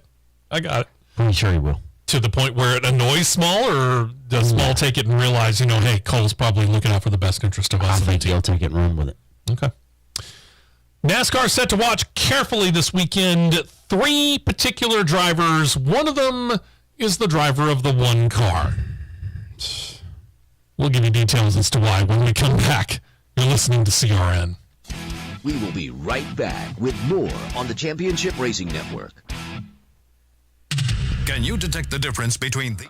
I got it. Pretty sure he will. To the point where it annoys Small, or does Small take it and realize, you know, hey, Cole's probably looking out for the best interest of us? I and the think team? he'll take it and run with it. Okay. NASCAR set to watch carefully this weekend. 3 particular drivers. One of them is the driver of the one car. We'll give you details as to why when we come back. You're listening to CRN. We will be right back with more on the Championship Racing Network. Can you detect the difference between the...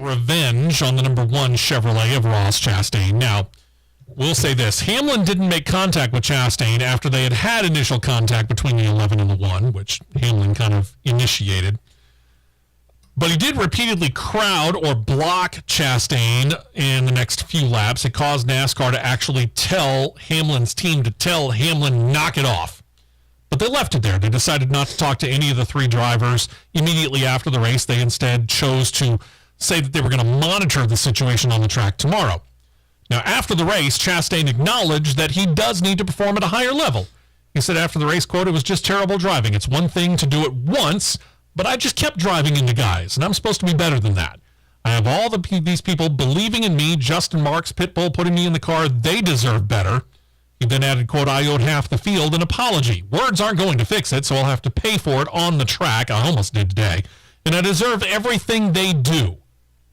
Revenge on the number 1 Chevrolet of Ross Chastain. Now, we'll say this. Hamlin didn't make contact with Chastain after they had initial contact between the 11 and the 1, which Hamlin kind of initiated. But he did repeatedly crowd or block Chastain in the next few laps. It caused NASCAR to actually tell Hamlin's team to tell Hamlin, knock it off. But they left it there. They decided not to talk to any of the 3 drivers. Immediately after the race, they instead chose to say that they were going to monitor the situation on the track tomorrow. Now, after the race, Chastain acknowledged that he does need to perform at a higher level. He said after the race, quote, "It was just terrible driving. It's one thing to do it once, but I just kept driving into guys, and I'm supposed to be better than that. I have all these people believing in me. Justin Marks, Pitbull, putting me in the car. They deserve better." He then added, quote, "I owed half the field an apology. Words aren't going to fix it, so I'll have to pay for it on the track. I almost did today. And I deserve everything they do."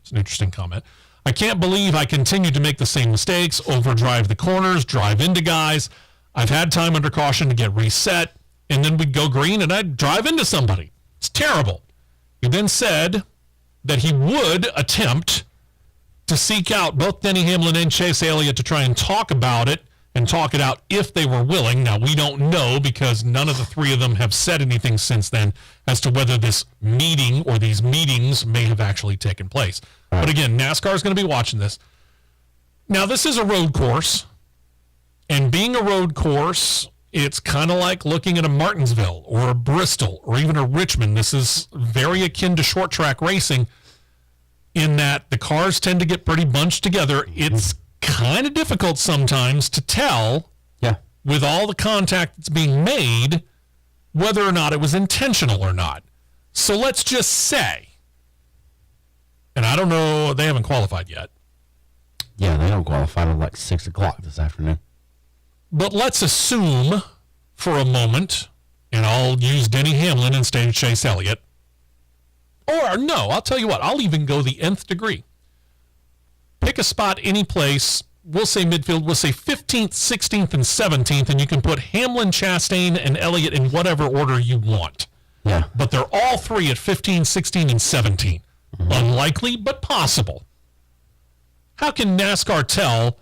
It's an interesting comment. "I can't believe I continue to make the same mistakes, overdrive the corners, drive into guys. I've had time under caution to get reset, and then we'd go green and I'd drive into somebody. It's terrible." He then said that he would attempt to seek out both Denny Hamlin and Chase Elliott to try and talk about it and talk it out if they were willing. Now, we don't know because none of the 3 of them have said anything since then as to whether this meeting or these meetings may have actually taken place. But again, NASCAR is going to be watching this. Now, this is a road course, and being a road course, It's kind of like looking at a Martinsville or a Bristol or even a Richmond. This is very akin to short track racing in that the cars tend to get pretty bunched together. It's kind of difficult sometimes to tell with all the contact that's being made whether or not it was intentional or not. So let's just say, and I don't know, they haven't qualified yet. Yeah, they don't qualify till like 6 o'clock this afternoon. But let's assume for a moment, and I'll use Denny Hamlin instead of Chase Elliott. Or no, I'll tell you what, I'll even go the nth degree. Pick a spot any place. We'll say midfield. We'll say 15th, 16th, and 17th, and you can put Hamlin, Chastain, and Elliott in whatever order you want. Yeah. But they're all three at 15, 16, and 17. Mm-hmm. Unlikely, but possible. How can NASCAR tell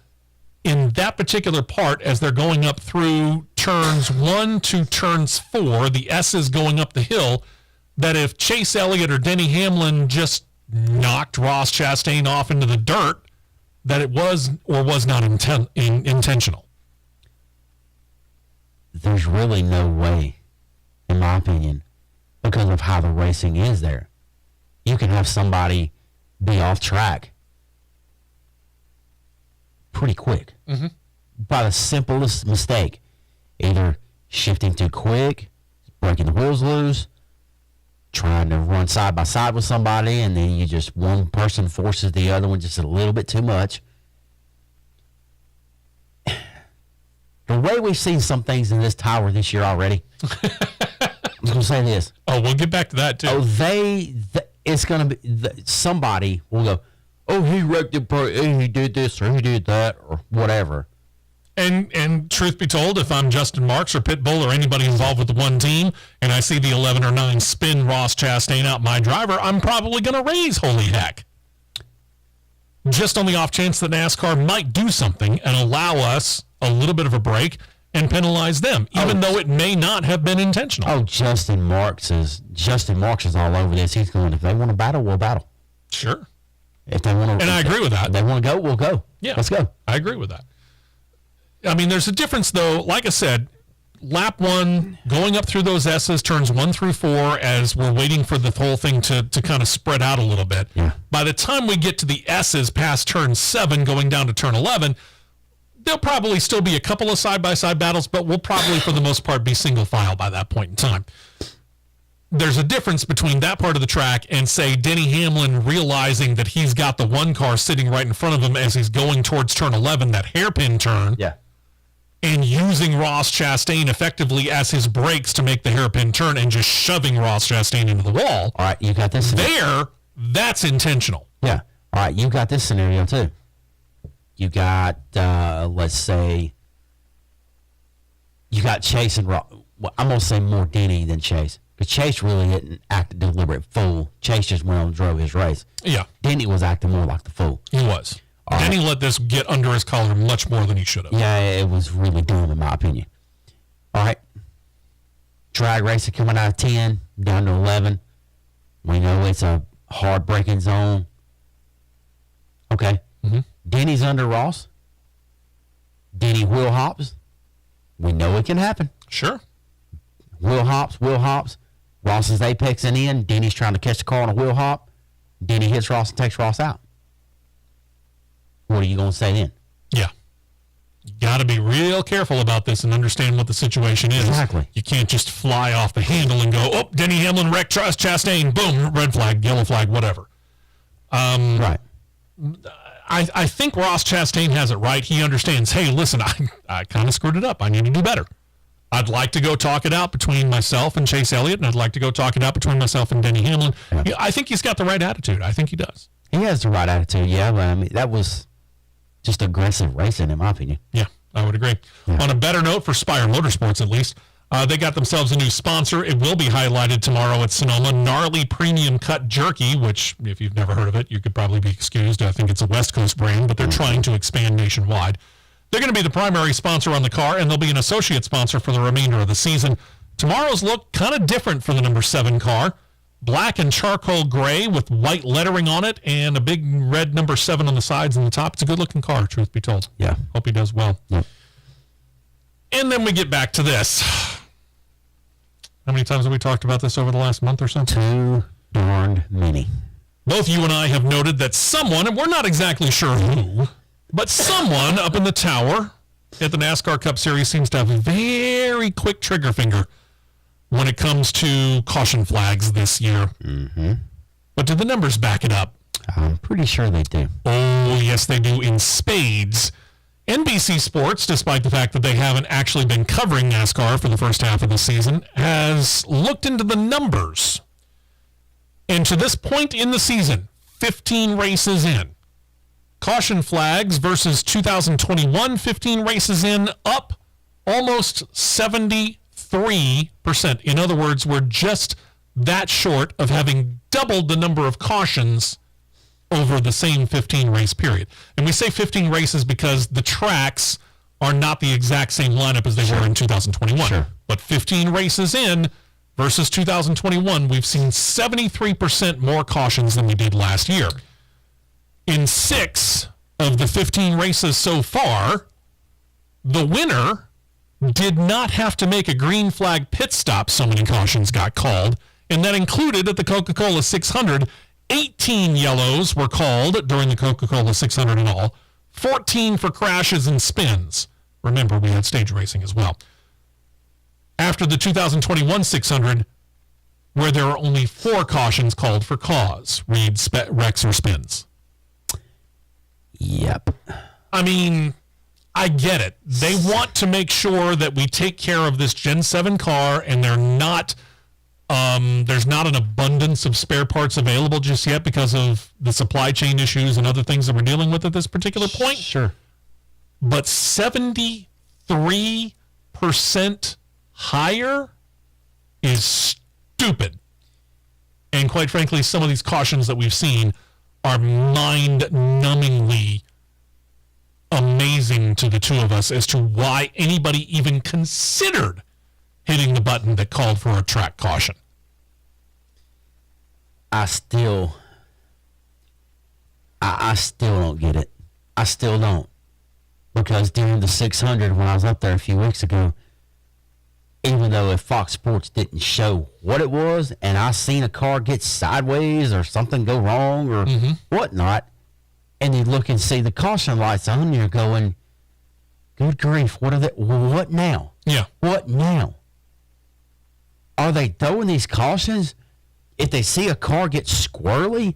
in that particular part as they're going up through turns 1 to turns 4, the S's going up the hill, that if Chase Elliott or Denny Hamlin just knocked Ross Chastain off into the dirt, that it was or was not intentional? There's really no way, in my opinion, because of how the racing is there. You can have somebody be off track pretty quick by the simplest mistake. Either shifting too quick, breaking the wheels loose, trying to run side by side with somebody, and then one person forces the other one just a little bit too much. The way we've seen some things in this tower this year already, I'm going to say this. Oh, we'll get back to that too. It's going to be, somebody will go, oh, he wrecked it, he did this or he did that or whatever. And truth be told, if I'm Justin Marks or Pitbull or anybody involved with the one team, and I see the 11 or 9 spin Ross Chastain out my driver, I'm probably going to raise holy heck. Just on the off chance that NASCAR might do something and allow us a little bit of a break and penalize them, even though it may not have been intentional. Oh, Justin Marks is all over this. He's going, if they want to battle, we'll battle. Sure. If they want to, and I agree with that. If they want to go, we'll go. Yeah, let's go. I agree with that. I mean, there's a difference, though. Like I said, lap 1, going up through those S's, turns 1 through 4, as we're waiting for the whole thing to kind of spread out a little bit. Yeah. By the time we get to the S's past turn 7, going down to turn 11, there'll probably still be a couple of side-by-side battles, but we'll probably, for the most part, be single file by that point in time. There's a difference between that part of the track and, say, Denny Hamlin realizing that he's got the one car sitting right in front of him as he's going towards turn 11, that hairpin turn. Yeah. And using Ross Chastain effectively as his brakes to make the hairpin turn and just shoving Ross Chastain into the wall. All right, you got this scenario. That's intentional. Yeah. All right, you got this scenario too. You got, let's say, you got Chase and Ross. Well, I'm going to say more Denny than Chase. Because Chase really didn't act a deliberate fool. Chase just went on and drove his race. Yeah. Denny was acting more like the fool. He was. Denny let this get under his collar much more than he should have. Yeah, it was really dumb in my opinion. All right. Drag racing coming out of 10, down to 11. We know it's a hard braking zone. Okay. Mm-hmm. Denny's under Ross. Denny wheel hops. We know it can happen. Sure. Wheel hops. Ross is apexing in. Denny's trying to catch the car on a wheel hop. Denny hits Ross and takes Ross out. What are you going to say then? Yeah. You got to be real careful about this and understand what the situation is. Exactly. You can't just fly off the handle and go, oh, Denny Hamlin wrecked Chastain. Boom, red flag, yellow flag, whatever. Right. I think Ross Chastain has it right. He understands, hey, listen, I kind of screwed it up. I need to do better. I'd like to go talk it out between myself and Chase Elliott, and I'd like to go talk it out between myself and Denny Hamlin. Yeah. I think he's got the right attitude. I think he does. He has the right attitude, yeah, but I mean, that was just aggressive racing, in my opinion. Yeah, I would agree. Yeah. On a better note, for Spire Motorsports at least, they got themselves a new sponsor. It will be highlighted tomorrow at Sonoma. Gnarly Premium Cut Jerky, which, if you've never heard of it, you could probably be excused. I think it's a West Coast brand, but they're trying to expand nationwide. They're going to be the primary sponsor on the car, and they'll be an associate sponsor for the remainder of the season. Tomorrow's look kind of different for the number 7 car. Black and charcoal gray with white lettering on it and a big red number 7 on the sides and the top. It's a good-looking car, truth be told. Yeah. Hope he does well. Yeah. And then we get back to this. How many times have we talked about this over the last month or so? Too darn many. Both you and I have noted that someone, and we're not exactly sure who, but someone up in the tower at the NASCAR Cup Series seems to have a very quick trigger finger when it comes to caution flags this year. Mm-hmm. But do the numbers back it up? I'm pretty sure they do. Oh, yes, they do in spades. NBC Sports, despite the fact that they haven't actually been covering NASCAR for the first half of the season, has looked into the numbers. And to this point in the season, 15 races in, caution flags versus 2021, 15 races in, up almost 73%. In other words, we're just that short of having doubled the number of cautions over the same 15 race period. And we say 15 races because the tracks are not the exact same lineup as they were in 2021. Sure. But 15 races in versus 2021, we've seen 73% more cautions than we did last year. In 6 of the 15 races so far, the winner did not have to make a green flag pit stop, so many cautions got called, and that included at the Coca-Cola 600, 18 yellows were called during the Coca-Cola 600 in all, 14 for crashes and spins. Remember, we had stage racing as well. After the 2021 600, where there are only 4 cautions called for cause, read wrecks or spins. Yep. I mean, I get it. They want to make sure that we take care of this Gen 7 car, and there's not an abundance of spare parts available just yet because of the supply chain issues and other things that we're dealing with at this particular point. Sure. But 73% higher is stupid. And quite frankly, some of these cautions that we've seen are mind-numbingly amazing to the two of us as to why anybody even considered hitting the button that called for a track caution. I still don't get it. I still don't. Because during the 600, when I was up there a few weeks ago, even though if Fox Sports didn't show what it was, and I seen a car get sideways or something go wrong or whatnot, and you look and see the caution lights on, you're going, good grief, what now? Yeah. What now? Are they throwing these cautions if they see a car get squirrely?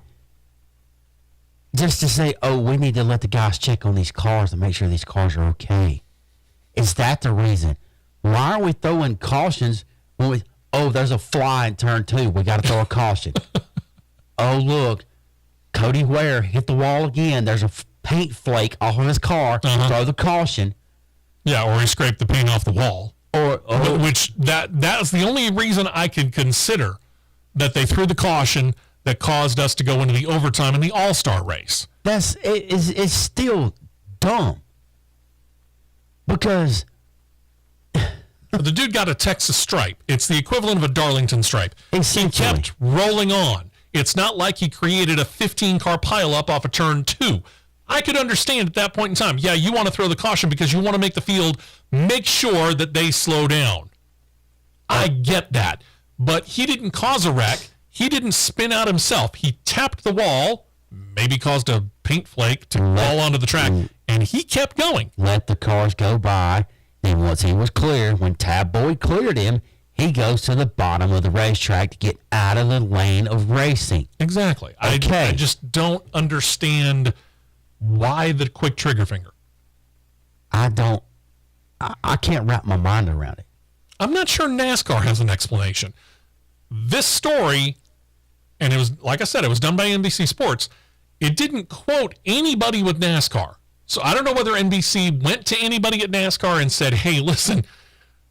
Just to say, oh, we need to let the guys check on these cars and make sure these cars are okay. Is that the reason? Why are we throwing cautions when there's a fly in turn 2. We got to throw a caution. Oh, look, Cody Ware hit the wall again. There's a paint flake off of his car. Throw the caution. Yeah, or he scraped the paint off the wall. Which that's the only reason I could consider that they threw the caution that caused us to go into the overtime in the All-Star race. It's still dumb. Because the dude got a Texas stripe. It's the equivalent of a Darlington stripe. Essentially. He kept rolling on. It's not like he created a 15-car pileup off of turn 2. I could understand at that point in time, yeah, you want to throw the caution because you want to make the field make sure that they slow down. I get that. But he didn't cause a wreck. He didn't spin out himself. He tapped the wall, maybe caused a paint flake to fall onto the track, and he kept going. Let the cars go by. Then once he was clear, when Tab Boy cleared him, he goes to the bottom of the racetrack to get out of the lane of racing. Exactly. Okay. I just don't understand why the quick trigger finger. I can't wrap my mind around it. I'm not sure NASCAR has an explanation. This story, and it was, like I said, it was done by NBC Sports. It didn't quote anybody with NASCAR. So I don't know whether NBC went to anybody at NASCAR and said, hey, listen,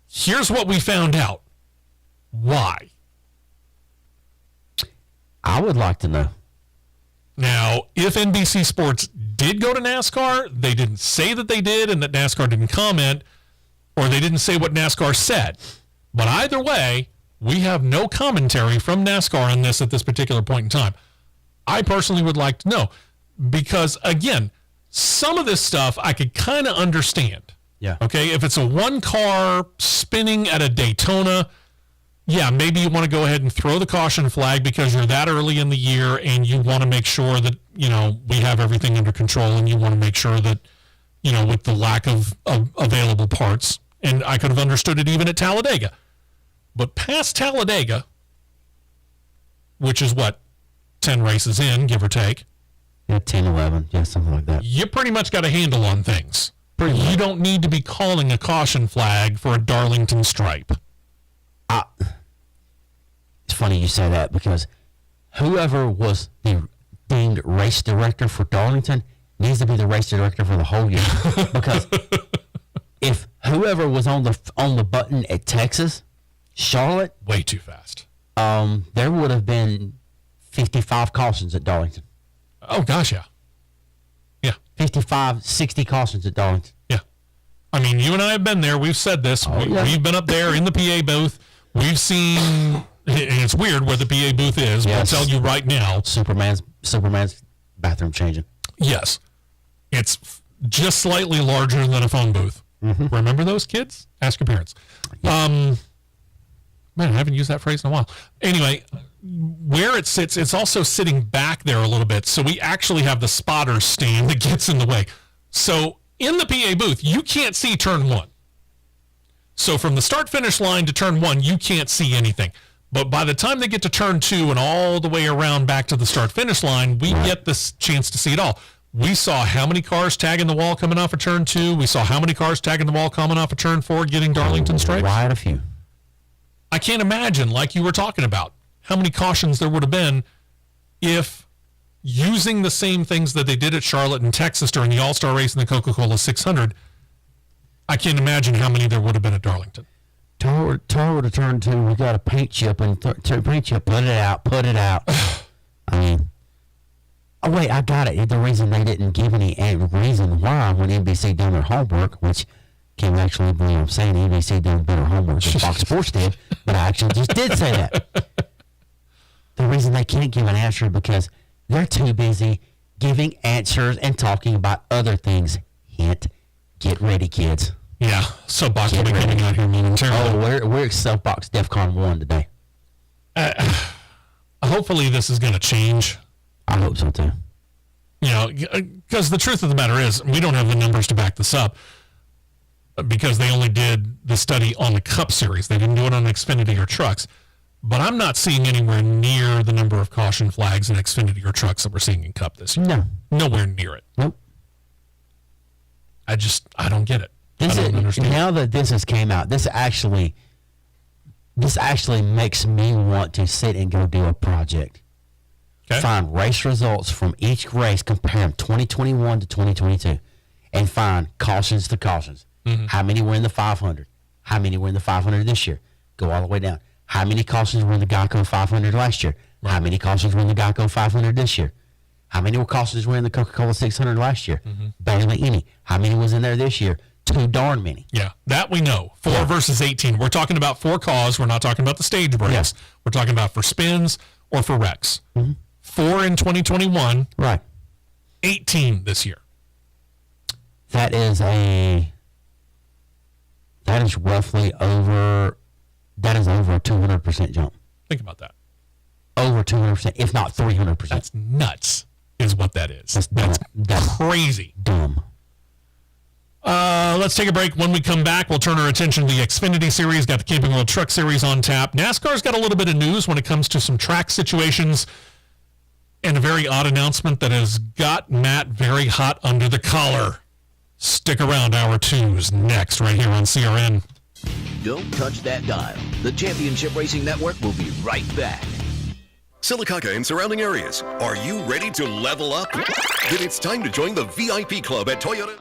here's what we found out. Why? I would like to know. Now, if NBC Sports did go to NASCAR, they didn't say that they did and that NASCAR didn't comment, or they didn't say what NASCAR said. But either way, we have no commentary from NASCAR on this at this particular point in time. I personally would like to know because, again, some of this stuff I could kind of understand. Yeah. Okay, if it's a one car spinning at a Daytona, yeah, maybe you want to go ahead and throw the caution flag because you're that early in the year and you want to make sure that, we have everything under control, and you want to make sure that, with the lack of available parts, and I could have understood it even at Talladega. But past Talladega, which is what, 10 races in, give or take. Yeah, 10, 11, yeah, something like that. You pretty much got a handle on things. You don't need to be calling a caution flag for a Darlington stripe. It's funny you say that because whoever was the deemed race director for Darlington needs to be the race director for the whole year. Because if whoever was on the button at Texas, Charlotte, Way too fast. there would have been 55 cautions at Darlington. Oh, gosh, yeah. Yeah. 55, 60 cautions at Darlington. Yeah. I mean, you and I have been there. We've said this. We've been up there in the PA booth. We've seen, and it's weird where the PA booth is, but I'll tell you right now. Superman's bathroom changing. Yes. It's just slightly larger than a phone booth. Mm-hmm. Remember those kids? Ask your parents. Yeah. Man, I haven't used that phrase in a while. Anyway, where it sits, it's also sitting back there a little bit. So we actually have the spotter stand that gets in the way. So in the PA booth, you can't see turn one. So from the start-finish line to turn one, you can't see anything. But by the time they get to turn two and all the way around back to the start-finish line, we get this chance to see it all. We saw how many cars tagging the wall coming off of turn two. We saw how many cars tagging the wall coming off of turn four, getting Darlington stripes. Quite a few. I can't imagine, like you were talking about, how many cautions there would have been if using the same things that they did at Charlotte and Texas during the All-Star race and the Coca-Cola 600. I can't imagine how many there would have been at Darlington. Toward to turn two, we got a paint chip and paint chip. Put it out. I mean, oh wait, I got it. The reason they didn't give any reason why when NBC done their homework, which can't actually believe I'm saying NBC done better homework than Fox Sports did, but I actually just did say that. The reason they can't give an answer is because they're too busy giving answers and talking about other things. Hint, get ready, kids. Yeah, soapbox will be coming out here momentarily. Oh, we're at soapbox DEFCON 1 today. Hopefully this is going to change. I hope so too. Because the truth of the matter is, we don't have the numbers to back this up because they only did the study on the Cup Series. They didn't do it on Xfinity or trucks. But I'm not seeing anywhere near the number of caution flags in Xfinity or trucks that we're seeing in Cup this year. No. Nowhere near it. Nope. I don't get it. I don't understand. Now that this has came out, this actually makes me want to sit and go do a project. Okay. Find race results from each race, compare them 2021 to 2022, and find cautions to cautions. Mm-hmm. How many were in the 500? How many were in the 500 this year? Go all the way down. How many cautions were in the Geico 500 last year? Right. How many cautions were in the Geico 500 this year? How many cautions were in the Coca-Cola 600 last year? Mm-hmm. Barely any. How many was in there this year? Too darn many. Yeah, that we know. 4 versus 18. We're talking about 4 cause. We're not talking about the stage breaks. Yes. We're talking about for spins or for wrecks. Mm-hmm. 4 in 2021. Right. 18 this year. That is roughly over. That is over a 200% jump. Think about that. Over 200%, if not 300%. That's nuts, is what that is. That's crazy. Dumb. Let's take a break. When we come back, we'll turn our attention to the Xfinity Series. Got the Camping World Truck Series on tap. NASCAR's got a little bit of news when it comes to some track situations and a very odd announcement that has got Matt very hot under the collar. Stick around. Hour 2's next right here on CRN. Don't touch that dial. The Championship Racing Network will be right back. Sylacauga and surrounding areas, are you ready to level up? Then it's time to join the VIP Club at Toyota.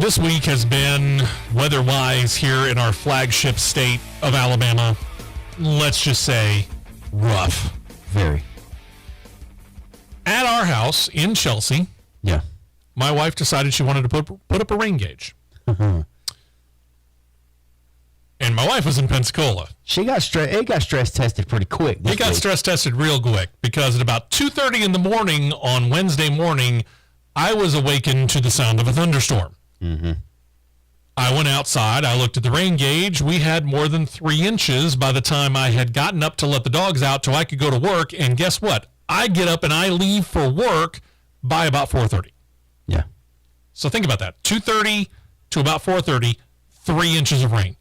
This week has been, weather-wise, here in our flagship state of Alabama, let's just say, rough. Very. At our house in Chelsea, Yeah. my wife decided she wanted to put up a rain gauge. And my wife was in Pensacola. It got stress tested pretty quick. It got stress tested real quick because at about 2:30 in the morning on Wednesday morning, I was awakened to the sound of a thunderstorm. Mm-hmm. I went outside. I looked at the rain gauge. We had more than 3 inches by the time I had gotten up to let the dogs out so I could go to work. And guess what? I get up and I leave for work by about 4:30. Yeah. So think about that. 2:30 to about 4:30, 3 inches of rain.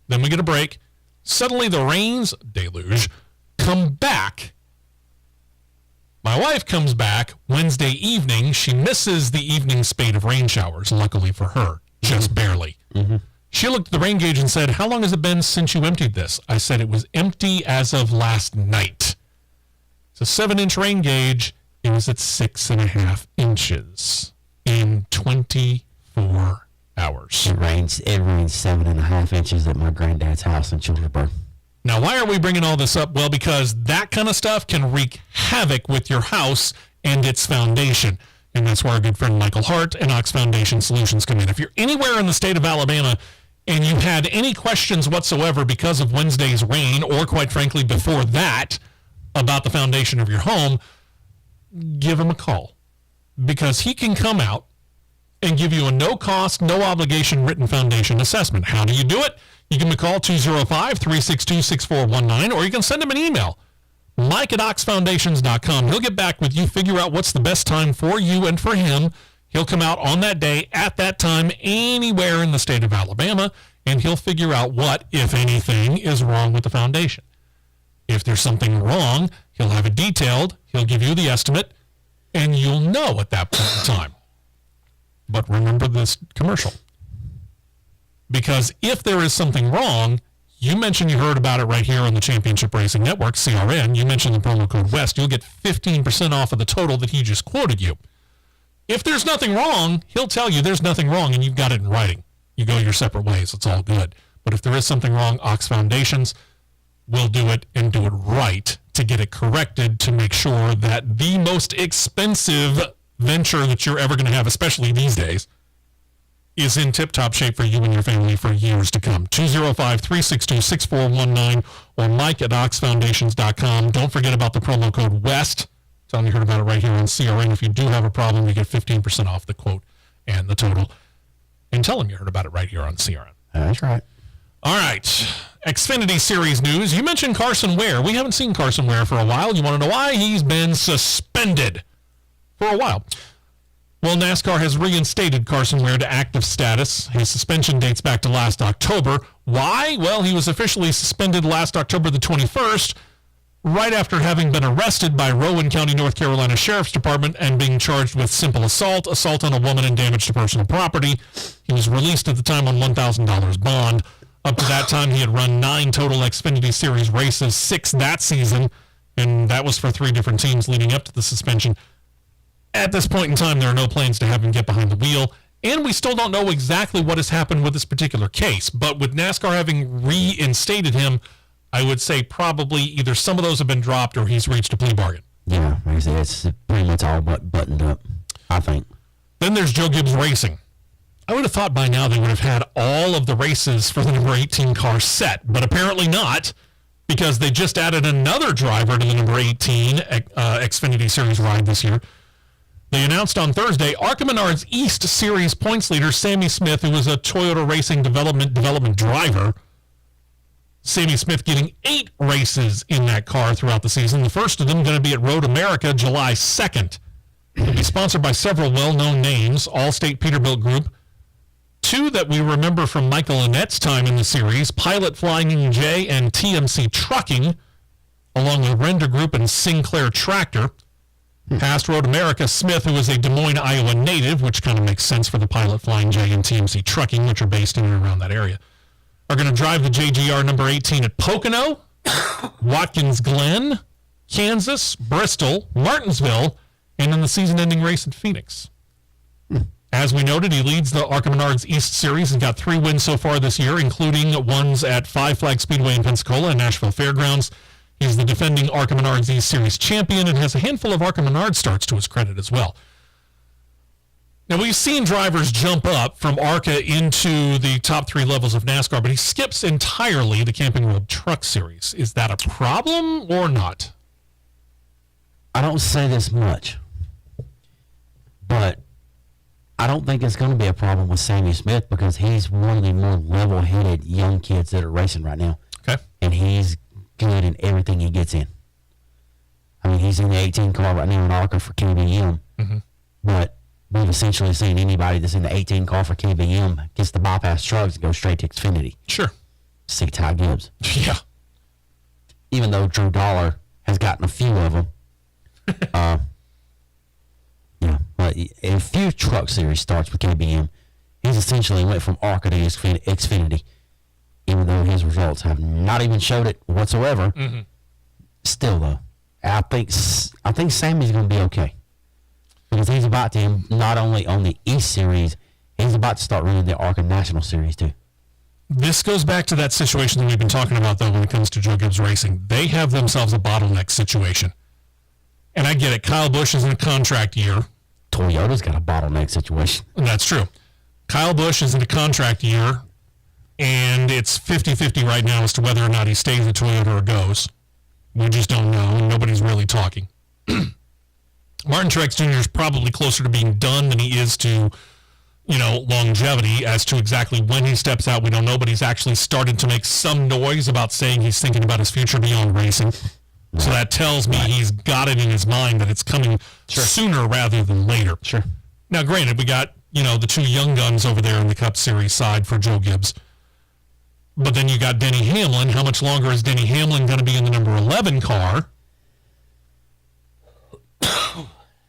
Then we get a break. Suddenly the rains, deluge, come back. My wife comes back Wednesday evening. She misses the evening spate of rain showers, luckily for her, just barely. Mm-hmm. She looked at the rain gauge and said, "How long has it been since you emptied this?" I said, "It was empty as of last night." It's a 7-inch rain gauge. It was at 6.5 inches in 24 hours. It rains 7.5 inches at my granddad's house in Childersburg. Now, why are we bringing all this up? Well, because that kind of stuff can wreak havoc with your house and its foundation. And that's where our good friend Michael Hart and Ox Foundation Solutions come in. If you're anywhere in the state of Alabama and you had any questions whatsoever because of Wednesday's rain, or quite frankly before that, about the foundation of your home, give him a call. Because he can come out and give you a no-cost, no-obligation written foundation assessment. How do you do it? You give him a call, 205-362-6419, or you can send him an email, mike@oxfoundations.com. He'll get back with you, figure out what's the best time for you and for him. He'll come out on that day, at that time, anywhere in the state of Alabama, and he'll figure out what, if anything, is wrong with the foundation. If there's something wrong, he'll have it detailed, he'll give you the estimate, and you'll know at that point in time. But remember this commercial. Because if there is something wrong, you mentioned you heard about it right here on the Championship Racing Network, CRN. You mentioned the promo code WEST. You'll get 15% off of the total that he just quoted you. If there's nothing wrong, he'll tell you there's nothing wrong, and you've got it in writing. You go your separate ways. It's all good. But if there is something wrong, Ox Foundations will do it and do it right to get it corrected, to make sure that the most expensive venture that you're ever going to have, especially these days, is in tip-top shape for you and your family for years to come. 205-362-6419 or mike@oxfoundations.com. Don't forget about the promo code WEST. Tell them you heard about it right here on CRN. If you do have a problem, you get 15% off the quote and the total. And tell them you heard about it right here on CRN. That's right. All right. Xfinity Series news. You mentioned Carson Ware. We haven't seen Carson Ware for a while. You want to know why? He's been suspended for a while. Well, NASCAR has reinstated Carson Ware to active status. His suspension dates back to last October. Why? Well, he was officially suspended last October the 21st, right after having been arrested by Rowan County, North Carolina Sheriff's Department and being charged with simple assault, assault on a woman, and damage to personal property. He was released at the time on $1,000 bond. Up to that time, he had run 9 total Xfinity Series races, 6 that season, and that was for 3 different teams leading up to the suspension. At this point in time, there are no plans to have him get behind the wheel, and we still don't know exactly what has happened with this particular case. But with NASCAR having reinstated him, I would say probably either some of those have been dropped or he's reached a plea bargain. Yeah, like I said, it's pretty much all but buttoned up, I think. Then there's Joe Gibbs Racing. I would have thought by now they would have had all of the races for the number 18 car set, but apparently not, because they just added another driver to the number 18 Xfinity Series ride this year. They announced on Thursday, ARCA Menards East Series points leader Sammy Smith, who was a Toyota Racing development driver. Sammy Smith getting 8 races in that car throughout the season. The first of them going to be at Road America July 2nd. It'll be sponsored by several well-known names, Allstate Peterbilt Group. 2 that we remember from Michael Annette's time in the series, Pilot Flying J and TMC Trucking, along with Render Group and Sinclair Tractor. Past Road America, Smith, who is a Des Moines, Iowa native, which kind of makes sense for the Pilot Flying J and TMC Trucking, which are based in and around that area, are going to drive the JGR number 18 at Pocono, Watkins Glen, Kansas, Bristol, Martinsville, and in the season-ending race at Phoenix. As we noted, he leads the ARCA Menards East Series and got 3 wins so far this year, including ones at Five Flag Speedway in Pensacola and Nashville Fairgrounds. He's the defending ARCA Menards East Series champion and has a handful of ARCA Menards starts to his credit as well. Now, we've seen drivers jump up from ARCA into the top 3 levels of NASCAR, but he skips entirely the Camping World Truck Series. Is that a problem or not? I don't say this much, but I don't think it's going to be a problem with Sammy Smith because he's one of the more level-headed young kids that are racing right now. Okay. And he's good in everything he gets in. I mean, he's in the 18 car right now in ARCA for KBM, but we've essentially seen anybody that's in the 18 car for KBM gets the bypass trucks and go straight to Xfinity. Sure. See Ty Gibbs. Yeah. Even though Drew Dollar has gotten a few of them. Yeah, but a few truck series starts with KBM. He's essentially went from ARCA to Xfinity, even though his results have not even showed it whatsoever. Still, though, I think Sammy's going to be okay because he's about to not only on the East Series, he's about to start running the ARCA National Series too. This goes back to that situation that we've been talking about, though, when it comes to Joe Gibbs Racing. They have themselves a bottleneck situation. And I get it. Kyle Busch is in a contract year. Toyota's got a bottleneck situation. And that's true. Kyle Busch is in a contract year, and it's 50-50 right now as to whether or not he stays at Toyota or goes. We just don't know, and nobody's really talking. Martin Truex Jr. is probably closer to being done than he is to, longevity. As to exactly when he steps out, we don't know, but he's actually started to make some noise about saying he's thinking about his future beyond racing. So that tells me he's got it in his mind that it's coming sooner rather than later. Sure. Now, granted, we got, the 2 young guns over there in the Cup Series side for Joe Gibbs. But then you got Denny Hamlin. How much longer is Denny Hamlin going to be in the number 11 car?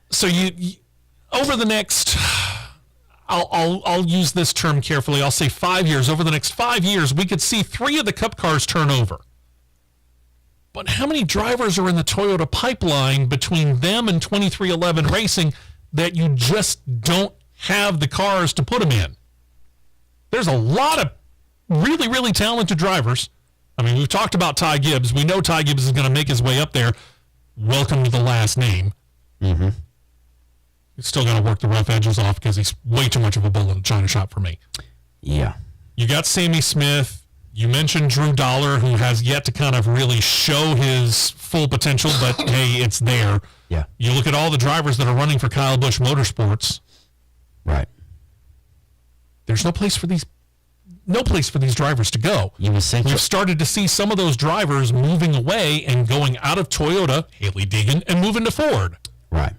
So you over the next, I'll use this term carefully. I'll say 5 years. Over the next 5 years, we could see 3 of the Cup cars turn over. But how many drivers are in the Toyota pipeline between them and 2311 Racing that you just don't have the cars to put them in? There's a lot of really, really talented drivers. I mean, we've talked about Ty Gibbs. We know Ty Gibbs is going to make his way up there. Welcome to the last name. He's still going to work the rough edges off because he's way too much of a bull in a china shop for me. Yeah. You got Sammy Smith. You mentioned Drew Dollar, who has yet to kind of really show his full potential, but hey, it's there. Yeah. You look at all the drivers that are running for Kyle Busch Motorsports. Right. There's no place for these drivers to go. We've started to see some of those drivers moving away and going out of Toyota, Haley Deegan, and moving to Ford. Right.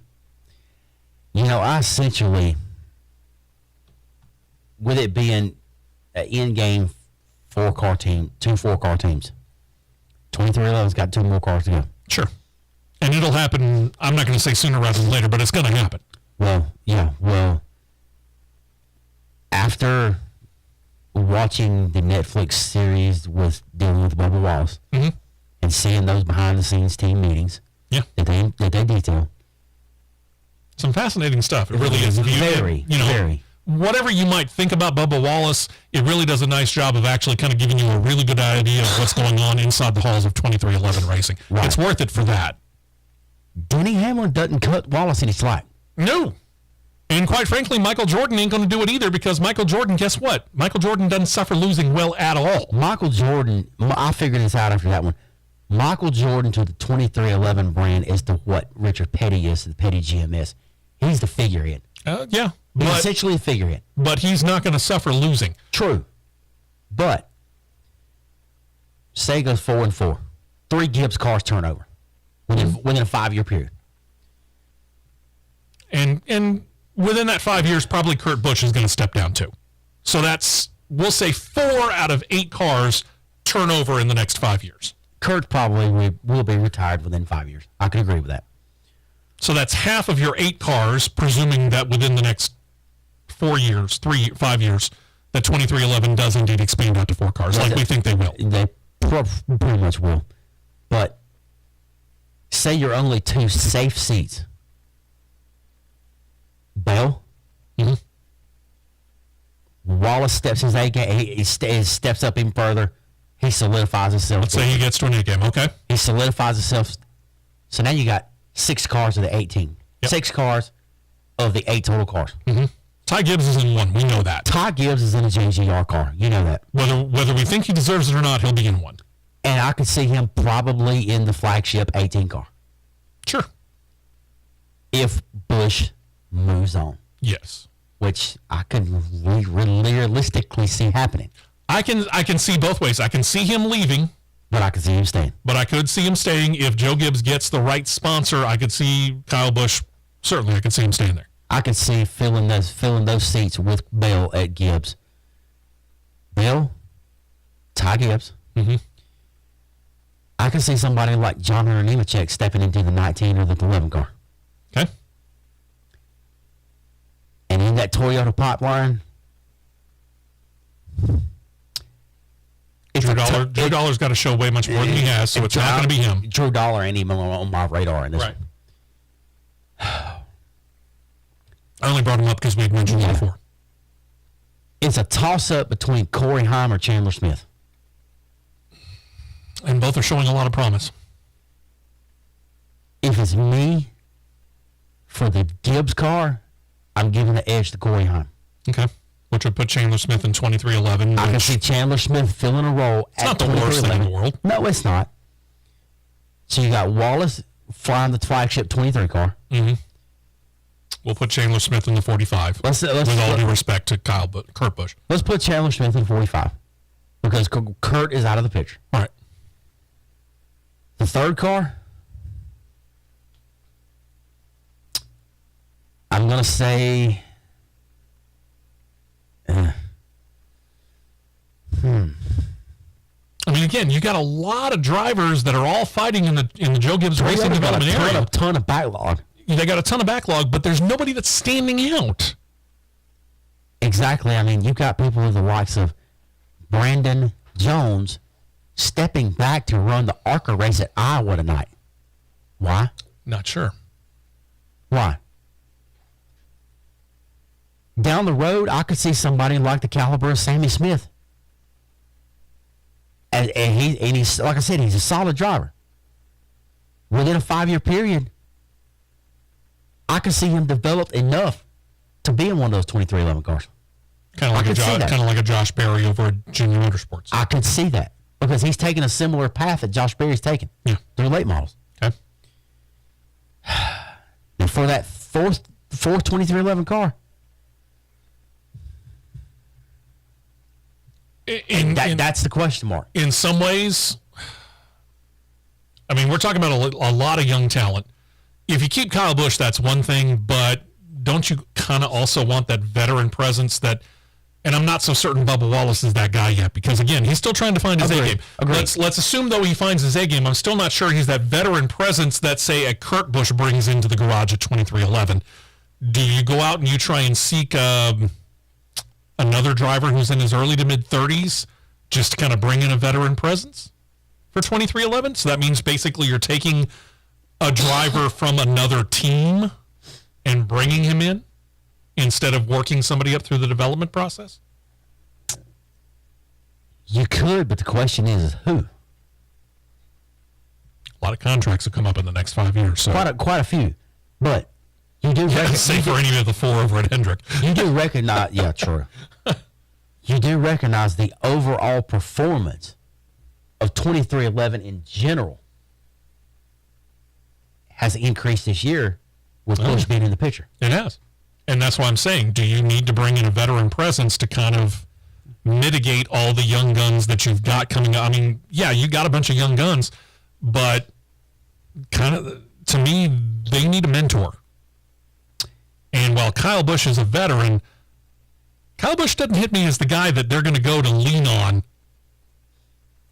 I essentially, with it being an in-game 4-car team, 2 4-car teams, 2311's got 2 more cars to go. Sure. And it'll happen, I'm not going to say sooner rather than later, but it's going to happen. Well, yeah. Well, after watching the Netflix series with dealing with Bubba Wallace and seeing those behind-the-scenes team meetings that they detail. Some fascinating stuff. It really is. Very. Whatever you might think about Bubba Wallace, it really does a nice job of actually kind of giving you a really good idea of what's going on inside the halls of 2311 Racing. Right. It's worth it for that. Denny Hamlin doesn't cut Wallace any slack. No. And quite frankly, Michael Jordan ain't going to do it either because Michael Jordan, guess what? Michael Jordan doesn't suffer losing well at all. Michael Jordan, I figured this out after that one. Michael Jordan to the 2311 brand is to what Richard Petty is to the Petty GMS. He's the figurehead. Yeah. He's essentially a figurehead. But he's not going to suffer losing. True. But say it goes 4-4. 3 Gibbs cars turnover within a 5-year period. And within that 5 years, probably Kurt Busch is going to step down too. So we'll say 4 out of 8 cars turn over in the next 5 years. Kurt probably will be retired within 5 years. I can agree with that. So that's half of your 8 cars, presuming that within the next 5 years, that 2311 does indeed expand out to 4 cars, like we think they will. They pretty much will. But say you're only 2 safe seats. Bell, Wallace steps his A game, he steps up even further. He solidifies himself. Let's say he gets to an 8 game. Okay. He solidifies himself. So now you got 6 cars of the 18. Yep. 6 cars of the 8 total cars. Mm-hmm. Ty Gibbs is in one. We know that. Ty Gibbs is in a JGR car. You know that. Whether we think he deserves it or not, he'll be in one. And I could see him probably in the flagship 18 car. Sure. If Busch moves on. Yes. Which I could realistically see happening. I can see both ways. I can see him leaving. But I could see him staying. But I could see him staying. If Joe Gibbs gets the right sponsor, I could see Kyle Busch. Certainly, I could see him staying there. I could see filling those seats with Bell at Gibbs. Bell, Ty Gibbs. Mm-hmm. I could see somebody like John Hunter Nemechek stepping into the 19 or the 11 car. Okay. And in that Toyota pipeline, Drew Dollar's got to show way much more than he has, so it's not going to be him. Drew Dollar ain't even on my radar in this. Right. I only brought him up because we had mentioned him before. It's a toss-up between Corey Heim or Chandler Smith. And both are showing a lot of promise. If it's me, for the Gibbs car, I'm giving the edge to Corey Heim. Okay. Which would put Chandler Smith in 2311. I can see Chandler Smith filling a role It's not the worst thing in the world. No, it's not. So you got Wallace flying the flagship 23 car. Mm-hmm. We'll put Chandler Smith in the 45. With all due respect to Kurt Busch. Let's put Chandler Smith in 45 because Kurt is out of the picture. All right. The third car, I'm going to say... I mean, again, you got a lot of drivers that are all fighting in the Joe Gibbs Racing Development area. A ton of backlog. They got a ton of backlog, but there's nobody that's standing out. Exactly. I mean, you've got people with the likes of Brandon Jones stepping back to run the ARCA race at Iowa tonight. Why? Not sure. Why? Down the road, I could see somebody like the caliber of Sammy Smith. And he's, like I said, he's a solid driver. Within a 5-year period, I could see him developed enough to be in one of those 2311 cars. Kind of like a Josh Berry over at Junior Motorsports. I could see that because he's taking a similar path that Josh Berry's taken. Yeah. They're late models. Okay. And for that fourth 2311 car, that's the question mark. In some ways, I mean, we're talking about a lot of young talent. If you keep Kyle Busch, that's one thing, but don't you kind of also want that veteran presence that, and I'm not so certain Bubba Wallace is that guy yet, because again, he's still trying to find his A game. Let's assume, though, he finds his A game. I'm still not sure he's that veteran presence that, say, a Kurt Busch brings into the garage at 2311. Do you go out and you try and seek another driver who's in his early to mid-30s just to kind of bring in a veteran presence for 2311? So that means basically you're taking a driver from another team and bringing him in instead of working somebody up through the development process? You could, but the question is who? A lot of contracts will come up in the next 5 years. So. Quite a few. But you do say for any of the 4 over at Hendrick. You do recognize, yeah, true. You do recognize the overall performance of 2311 in general has increased this year with Busch being in the picture. It has. And that's why I'm saying, do you need to bring in a veteran presence to kind of mitigate all the young guns that you've got coming up? I mean, yeah, you got a bunch of young guns, but kind of, to me, they need a mentor. And while Kyle Busch is a veteran, Kyle Busch doesn't hit me as the guy that they're going to go to lean on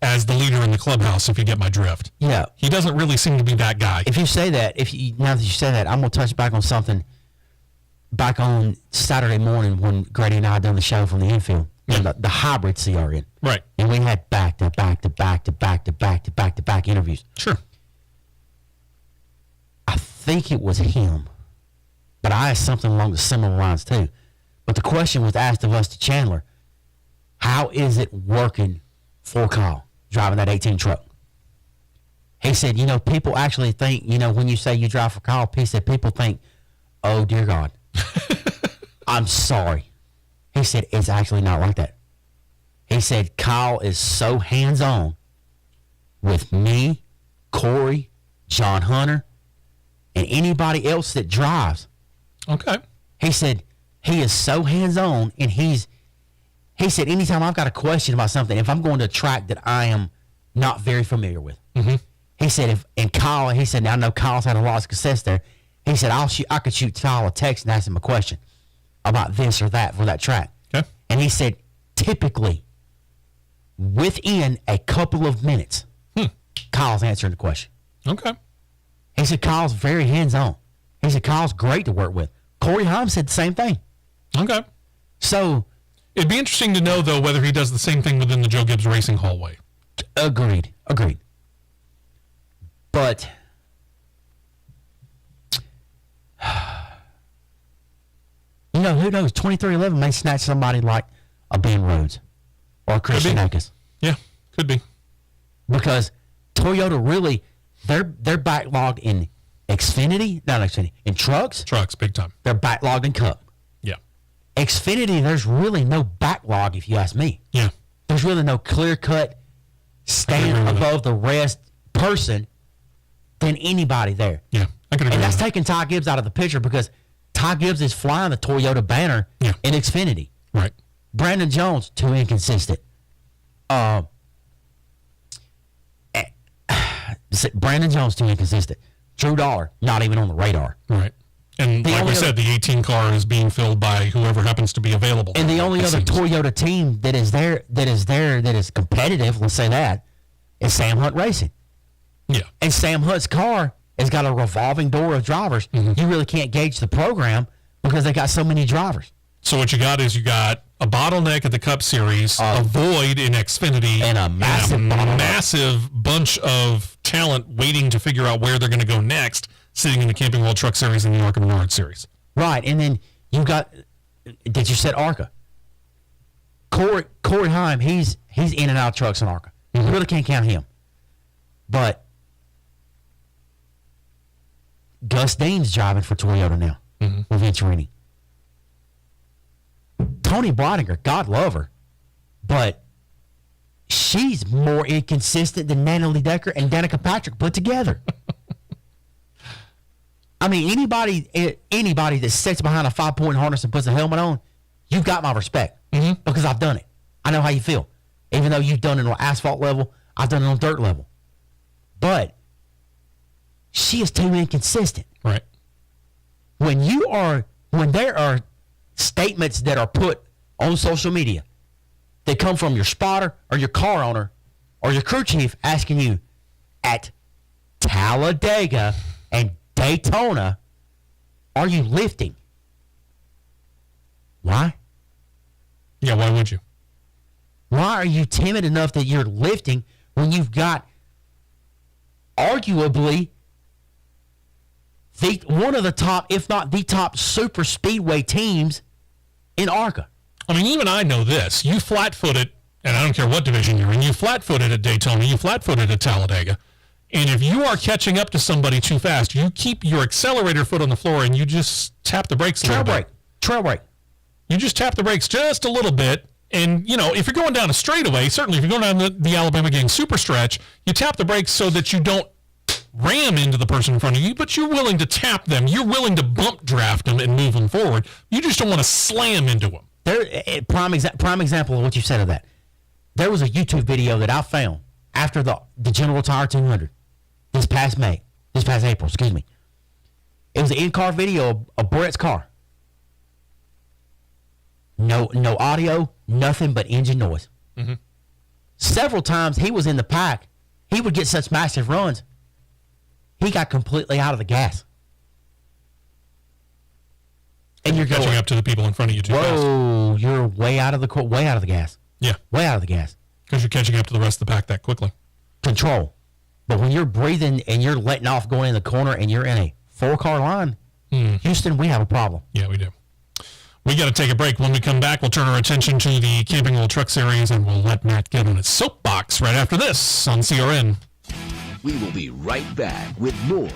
as the leader in the clubhouse, if you get my drift. Yeah. He doesn't really seem to be that guy. If you say that, now that you say that, I'm going to touch back on something back on Saturday morning when Grady and I done the show from the infield, the hybrid CRN. Right. And we had back to back interviews. Sure. I think it was him, but I asked something along the similar lines too. But the question was asked of us to Chandler, how is it working for Kyle driving that 18 truck? He said, people actually think, when you say you drive for Kyle, he said, people think, oh, dear God, I'm sorry. He said, it's actually not like that. He said, Kyle is so hands-on with me, Corey, John Hunter, and anybody else that drives. Okay. He said, he is so hands-on, and he said, anytime I've got a question about something, if I'm going to a track that I am not very familiar with, he said, he said, I know Kyle's had a lot of success there. He said, I could shoot Kyle a text and ask him a question about this or that for that track. Okay. And he said, typically, within a couple of minutes, Kyle's answering the question. Okay. He said, Kyle's very hands-on. He said, Kyle's great to work with. Corey Heim said the same thing. Okay. So, it'd be interesting to know, though, whether he does the same thing within the Joe Gibbs Racing hallway. Agreed. But who knows? 2311 may snatch somebody like a Ben Rhodes or a Christian Eckes. Yeah, could be. Because Toyota really, they're backlogged in in trucks. Trucks, big time. They're backlogged in Cup. Yeah. Xfinity, there's really no backlog, if you ask me. Yeah. There's really no clear-cut stand above the rest person than anybody there. Yeah, I could agree. And that's with that. taking Ty Gibbs out of the picture because Ty Gibbs is flying the Toyota banner in Xfinity. Right. Brandon Jones, too inconsistent. Brandon Jones, too inconsistent. Drew Dollar, not even on the radar. Right. And like we said, the 18 car is being filled by whoever happens to be available. And the only other Toyota team that is competitive, let's say that, is Sam Hunt Racing. Yeah. And Sam Hunt's car has got a revolving door of drivers. You really can't gauge the program because they got so many drivers. So what you got is you got a bottleneck at the Cup Series, a void in Xfinity, and a massive bunch of talent waiting to figure out where they're going to go next, sitting in the Camping World Truck Series and the ARCA Menard Series. Right, and then you got, did you said ARCA? Corey Heim, he's in and out of trucks in ARCA. You really can't count him. But Gus Dean's driving for Toyota now with Venturini. Tony Breidinger, God love her, but she's more inconsistent than Natalie Decker and Danica Patrick put together. I mean, anybody that sits behind a 5-point harness and puts a helmet on, you've got my respect because I've done it. I know how you feel. Even though you've done it on asphalt level, I've done it on dirt level. But she is too inconsistent. Right. When there are statements that are put on social media that come from your spotter or your car owner or your crew chief asking you at Talladega and Daytona, are you lifting? Why? Yeah, why would you? Why are you timid enough that you're lifting when you've got arguably one of the top, if not the top, super speedway teams in ARCA? I mean, even I know this. You flat-footed, and I don't care what division you're in, you flat-footed at Daytona, you flat-footed at Talladega, and if you are catching up to somebody too fast, you keep your accelerator foot on the floor and you just tap the brakes a little bit. Trail brake. You just tap the brakes just a little bit, and, if you're going down a straightaway, certainly if you're going down the Alabama Gang super stretch, you tap the brakes so that you don't ram into the person in front of you, but you're willing to tap them. You're willing to bump draft them and move them forward. You just don't want to slam into them. Prime example of what you said of that. There was a YouTube video that I found after the General Tire 200 this past April, excuse me. It was an in-car video of Brett's car. No audio, nothing but engine noise. Several times he was in the pack, he would get such massive runs, he got completely out of the gas. And you're catching up to the people in front of you too fast. Whoa, you're way out of the gas. Yeah. Way out of the gas. Because you're catching up to the rest of the pack that quickly. Control. But when you're breathing and you're letting off going in the corner and you're in a 4-car line, Houston, we have a problem. Yeah, we do. We got to take a break. When we come back, we'll turn our attention to the Camping World Truck Series, and we'll let Matt get on his soapbox right after this on CRN. We will be right back with more.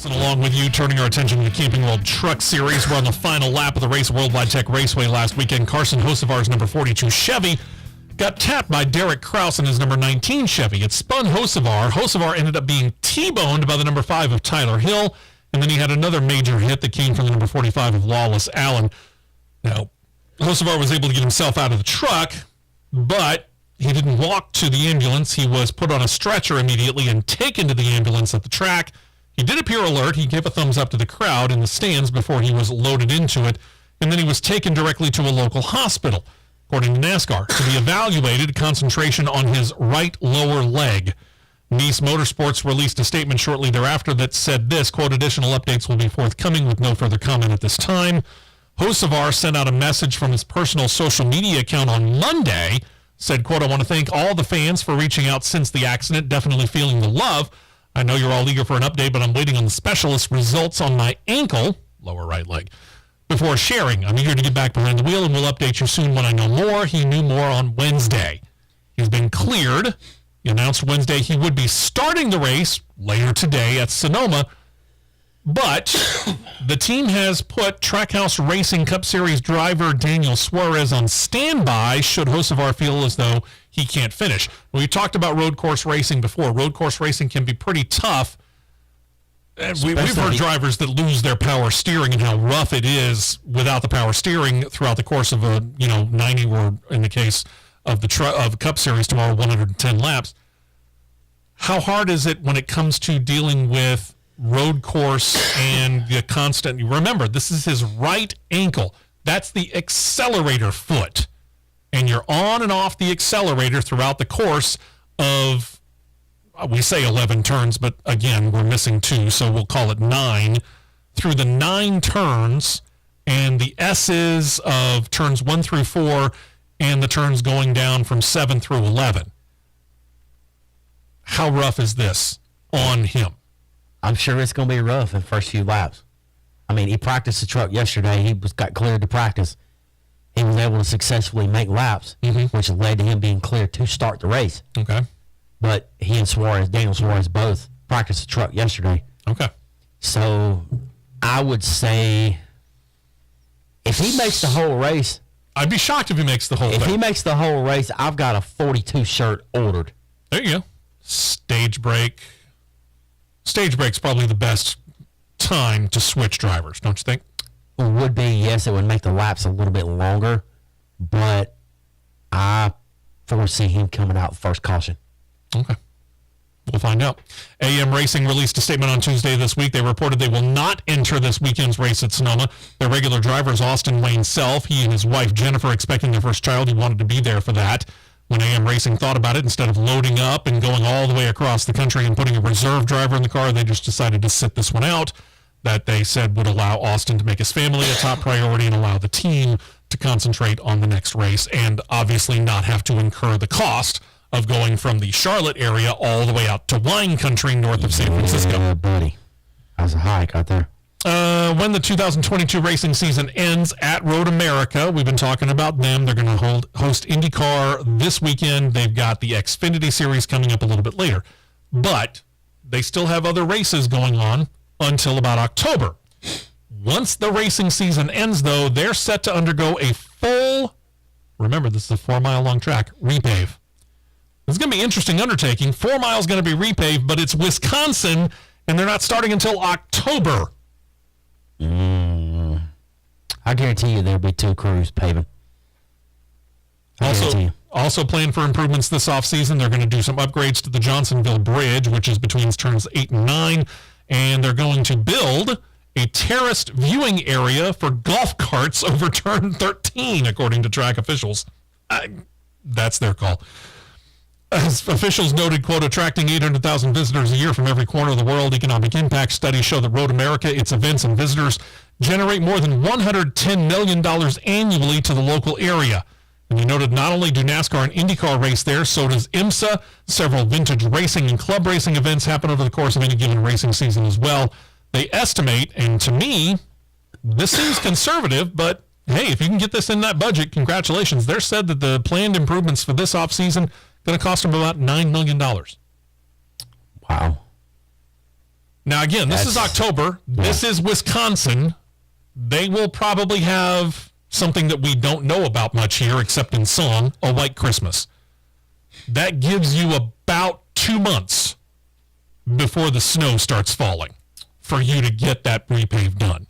And along with you, turning our attention to the Camping World Truck Series, we're on the final lap of the race, Worldwide Tech Raceway last weekend. Carson Hocevar's number 42 Chevy got tapped by Derek Kraus in his number 19 Chevy. It spun Hocevar. Hocevar ended up being T-boned by the number 5 of Tyler Hill, and then he had another major hit that came from the number 45 of Lawless Allen. Now, Hocevar was able to get himself out of the truck, but he didn't walk to the ambulance. He was put on a stretcher immediately and taken to the ambulance at the track. He did appear alert. He gave a thumbs up to the crowd in the stands before he was loaded into it, and then he was taken directly to a local hospital, according to NASCAR, to be evaluated, concentration on his right lower leg. Nice Motorsports released a statement shortly thereafter that said this, quote, additional updates will be forthcoming with no further comment at this time. Hocevar sent out a message from his personal social media account on Monday, said, quote, I want to thank all the fans for reaching out since the accident, definitely feeling the love. I know you're all eager for an update, but I'm waiting on the specialist results on my ankle, lower right leg, before sharing. I'm eager to get back behind the wheel, and we'll update you soon when I know more. He knew more on Wednesday. He's been cleared. He announced Wednesday he would be starting the race later today at Sonoma, but the team has put Trackhouse Racing Cup Series driver Daniel Suarez on standby should Hocevar feel as though he can't finish. We talked about road course racing before. Road course racing can be pretty tough We've heard drivers that lose their power steering and how rough it is without the power steering throughout the course of a 90 or in the case of the Cup Series tomorrow 110 laps. How hard is it when it comes to dealing with road course and the constant? Remember, this is his right ankle. That's the accelerator foot, and you're on and off the accelerator throughout the course of. We say 11 turns, but again, we're missing 2, so we'll call it 9. Through the 9 turns and the S's of turns 1 through 4 and the turns going down from 7 through 11. How rough is this on him? I'm sure it's going to be rough in the first few laps. I mean, he practiced the truck yesterday. He got cleared to practice. He was able to successfully make laps, which led to him being cleared to start the race. Okay. But he and Daniel Suarez both practiced the truck yesterday. Okay. So I would say if he makes the whole race. I'd be shocked if he makes the whole thing. If he makes the whole race, I've got a 42 shirt ordered. There you go. Stage break. Stage break's probably the best time to switch drivers, don't you think? It would be, yes. It would make the laps a little bit longer. But I foresee him coming out first caution. Okay. We'll find out. AM Racing released a statement on Tuesday this week. They reported they will not enter this weekend's race at Sonoma. Their regular driver is Austin Wayne Self. He and his wife, Jennifer, expecting their first child. He wanted to be there for that. When AM Racing thought about it, instead of loading up and going all the way across the country and putting a reserve driver in the car, they just decided to sit this one out. That they said would allow Austin to make his family a top priority and allow the team to concentrate on the next race and obviously not have to incur the cost of going from the Charlotte area all the way out to wine country north of San Francisco. Yeah, buddy. How's a hike out there? When the 2022 racing season ends at Road America, we've been talking about them. They're going to host IndyCar this weekend. They've got the Xfinity Series coming up a little bit later. But they still have other races going on until about October. Once the racing season ends, though, they're set to undergo a full, remember, this is a 4-mile-long track, repave. It's going to be an interesting undertaking. 4 miles going to be repaved, but it's Wisconsin, and they're not starting until October. I guarantee you there'll be 2 crews paving. Also planned for improvements this offseason. They're going to do some upgrades to the Johnsonville Bridge, which is between turns 8 and 9, and they're going to build a terraced viewing area for golf carts over turn 13, according to track officials. That's their call. As officials noted, quote, attracting 800,000 visitors a year from every corner of the world. Economic impact studies show that Road America, its events and visitors generate more than $110 million annually to the local area. And they noted not only do NASCAR and Indycar race there, so does IMSA. Several vintage racing and club racing events happen over the course of any given racing season as well. They estimate, and to me, this seems conservative, but hey, if you can get this in that budget, congratulations. They're said that the planned improvements for this offseason going to cost them about $9 million. Wow. Now, again, this is October. Yeah. This is Wisconsin. They will probably have something that we don't know about much here, except in song, a white Christmas. That gives you about 2 months before the snow starts falling for you to get that repave done.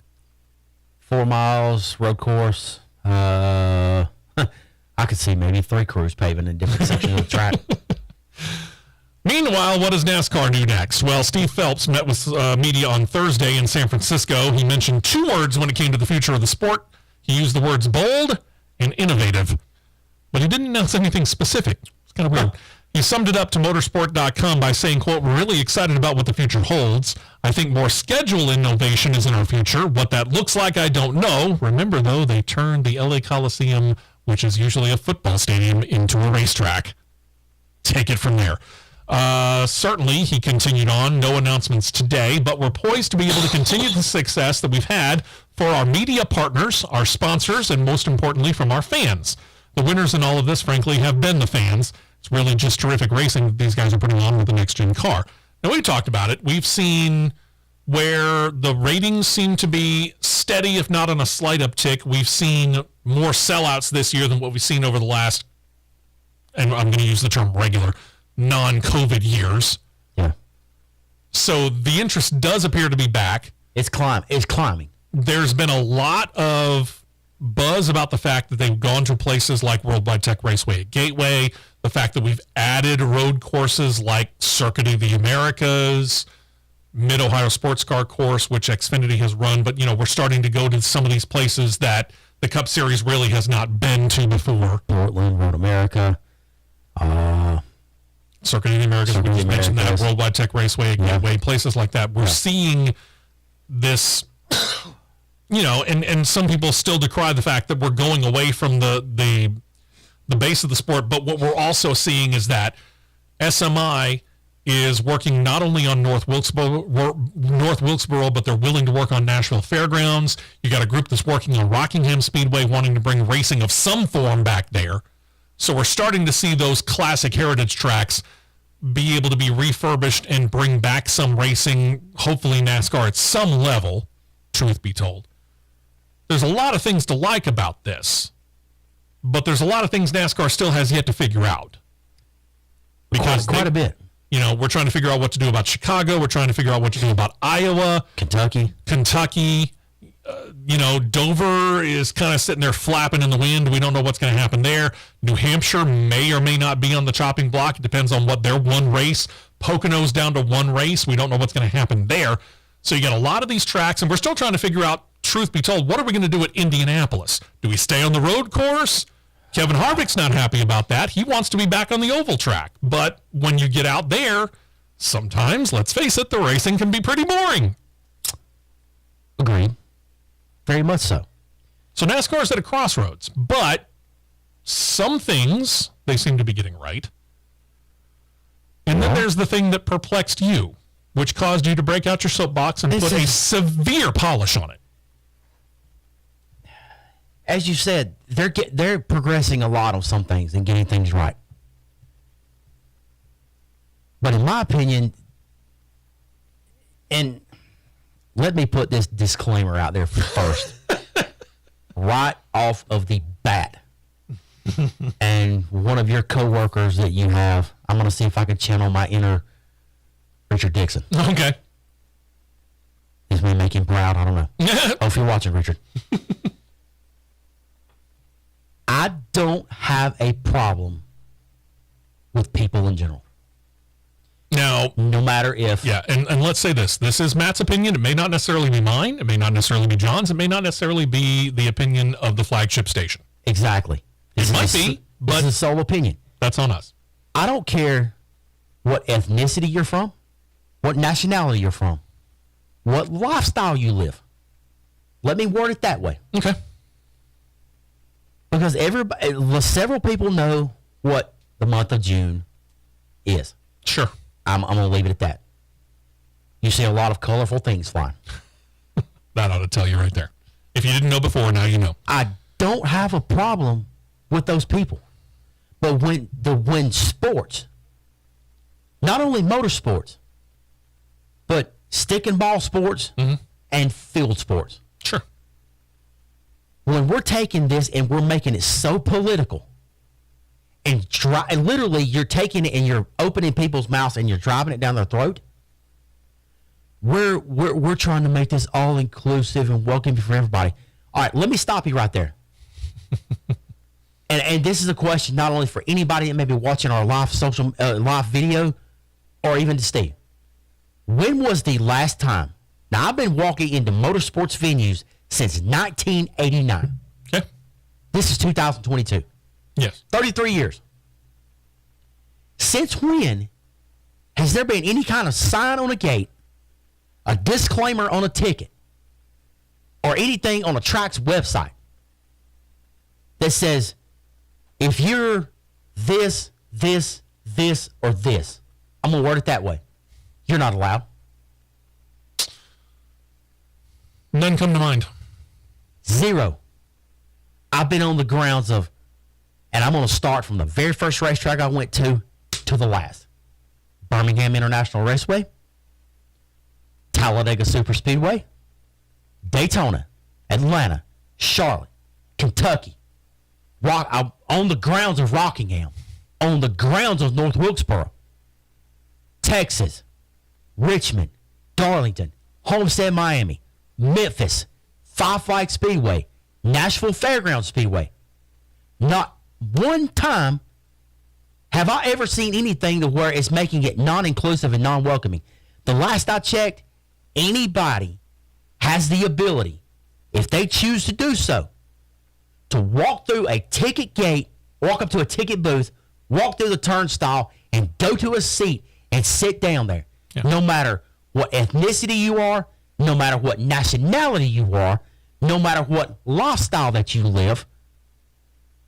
4 miles, road course. I could see maybe 3 crews paving in different sections of the track. Meanwhile, what does NASCAR do next? Well, Steve Phelps met with media on Thursday in San Francisco. He mentioned 2 words when it came to the future of the sport. He used the words bold and innovative, but he didn't announce anything specific. It's kind of weird. He summed it up to motorsport.com by saying, quote, we're really excited about what the future holds. I think more schedule innovation is in our future. What that looks like, I don't know. Remember, though, they turned the LA Coliseum, which is usually a football stadium, into a racetrack. Take it from there. Certainly, he continued on, no announcements today, but we're poised to be able to continue the success that we've had for our media partners, our sponsors, and most importantly, from our fans. The winners in all of this, frankly, have been the fans. It's really just terrific racing that these guys are putting on with the next-gen car. Now, we talked about it. We've seen where the ratings seem to be steady, if not on a slight uptick. We've seen more sellouts this year than what we've seen over the last, and I'm going to use the term regular, non-COVID years. Yeah. So the interest does appear to be back. It's climbing. There's been a lot of buzz about the fact that they've gone to places like Worldwide Tech Raceway at Gateway, the fact that we've added road courses like Circuit of the Americas, Mid-Ohio Sports Car Course, which Xfinity has run. But, we're starting to go to some of these places that the Cup Series really has not been to before. Portland, Road America, Circuit of the Americas, we just mentioned that, Worldwide Tech Raceway, Gateway, places like that. We're seeing this, and some people still decry the fact that we're going away from the base of the sport. But what we're also seeing is that SMI is working not only on North Wilkesboro, but they're willing to work on Nashville Fairgrounds. You got a group that's working on Rockingham Speedway, wanting to bring racing of some form back there. So we're starting to see those classic heritage tracks be able to be refurbished and bring back some racing, hopefully NASCAR at some level, truth be told. There's a lot of things to like about this, but there's a lot of things NASCAR still has yet to figure out. Because quite a bit. We're trying to figure out what to do about Chicago. We're trying to figure out what to do about Iowa. Kentucky. Dover is kind of sitting there flapping in the wind. We don't know what's going to happen there. New Hampshire may or may not be on the chopping block. It depends on what their one race. Pocono's down to one race. We don't know what's going to happen there. So you got a lot of these tracks, and we're still trying to figure out, truth be told, what are we going to do at Indianapolis? Do we stay on the road course? Kevin Harvick's not happy about that. He wants to be back on the oval track. But when you get out there, sometimes, let's face it, the racing can be pretty boring. Agreed. Very much so. So NASCAR's at a crossroads, but some things they seem to be getting right. And then there's the thing that perplexed you, which caused you to break out your soapbox and put a severe polish on it. As you said, they're progressing a lot on some things and getting things right. But in my opinion, and let me put this disclaimer out there first, right off of the bat. And one of your coworkers that you have, I'm going to see if I can channel my inner Richard Dixon. Okay. This may make him proud. I don't know. Oh, if you're watching, Richard. I don't have a problem with people in general. Now, no matter if... Yeah, and let's say this. This is Matt's opinion. It may not necessarily be mine. It may not necessarily be John's. It may not necessarily be the opinion of the flagship station. Exactly. It might be, but... This is a sole opinion. That's on us. I don't care what ethnicity you're from, what nationality you're from, what lifestyle you live. Let me word it that way. Okay. Because several people know what the month of June is. Sure. I'm going to leave it at that. You see a lot of colorful things flying. That ought to tell you right there. If you didn't know before, now you know. I don't have a problem with those people. But when sports, not only motorsports, but stick and ball sports and field sports. Sure. When we're taking this and we're making it so political, and literally you're taking it and you're opening people's mouths and you're driving it down their throat, we're trying to make this all inclusive and welcoming for everybody. All right, let me stop you right there. And this is a question not only for anybody that may be watching our live video, or even to Steve. When was the last time? Now, I've been walking into motorsports venues since 1989. Okay. This is 2022. Yes. 33 years. Since when has there been any kind of sign on a gate, a disclaimer on a ticket, or anything on a track's website that says, if you're this, or this, I'm going to word it that way, you're not allowed? None come to mind. Zero. I've been on the grounds of, and I'm going to start from the very first racetrack I went to the last. Birmingham International Raceway, Talladega Superspeedway, Daytona, Atlanta, Charlotte, Kentucky, on the grounds of Rockingham, on the grounds of North Wilkesboro, Texas, Richmond, Darlington, Homestead, Miami, Memphis, Five Flag Speedway, Nashville Fairgrounds Speedway. Not one time have I ever seen anything to where it's making it non-inclusive and non-welcoming. The last I checked, anybody has the ability, if they choose to do so, to walk through a ticket gate, walk up to a ticket booth, walk through the turnstile, and go to a seat and sit down there. Yeah. No matter what ethnicity you are, no matter what nationality you are, no matter what lifestyle that you live,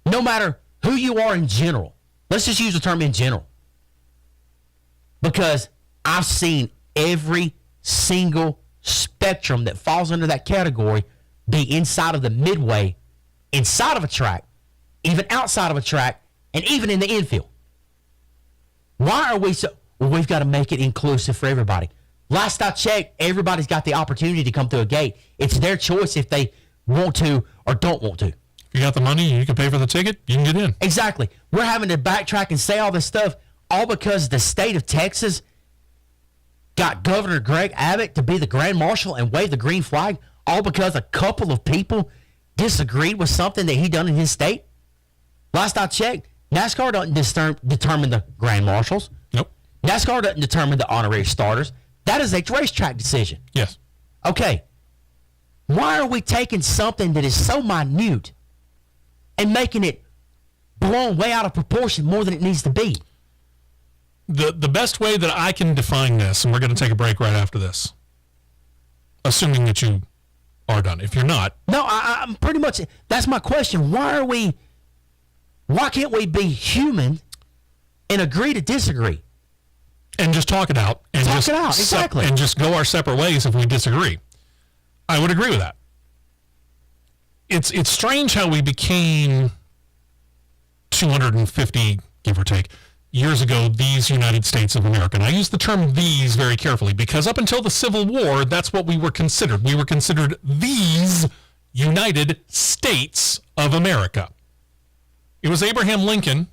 no matter who you are in general. Let's just use the term in general. Because I've seen every single spectrum that falls under that category be inside of the midway, inside of a track, even outside of a track, and even in the infield. Why are we so... Well, we've got to make it inclusive for everybody. Last I checked, everybody's got the opportunity to come through a gate. It's their choice if they want to or don't want to. If you got the money and you can pay for the ticket, you can get in. Exactly. We're having to backtrack and say all this stuff all because the state of Texas got Governor Greg Abbott to be the Grand Marshal and wave the green flag, all because a couple of people disagreed with something that he done in his state. Last I checked, NASCAR doesn't determine the Grand Marshals. Nope. NASCAR doesn't determine the honorary starters. That is a racetrack decision. Yes. Okay. Why are we taking something that is so minute and making it blown way out of proportion more than it needs to be? The best way that I can define this, and we're going to take a break right after this, assuming that you are done. If you're not. No, I'm pretty much, that's my question. Why can't we be human and agree to disagree? And just talk it out. And talk it out, exactly. And just go our separate ways if we disagree. I would agree with that. It's strange how we became 250, give or take, years ago, these United States of America. And I use the term these very carefully because up until the Civil War, that's what we were considered. We were considered these United States of America. It was Abraham Lincoln,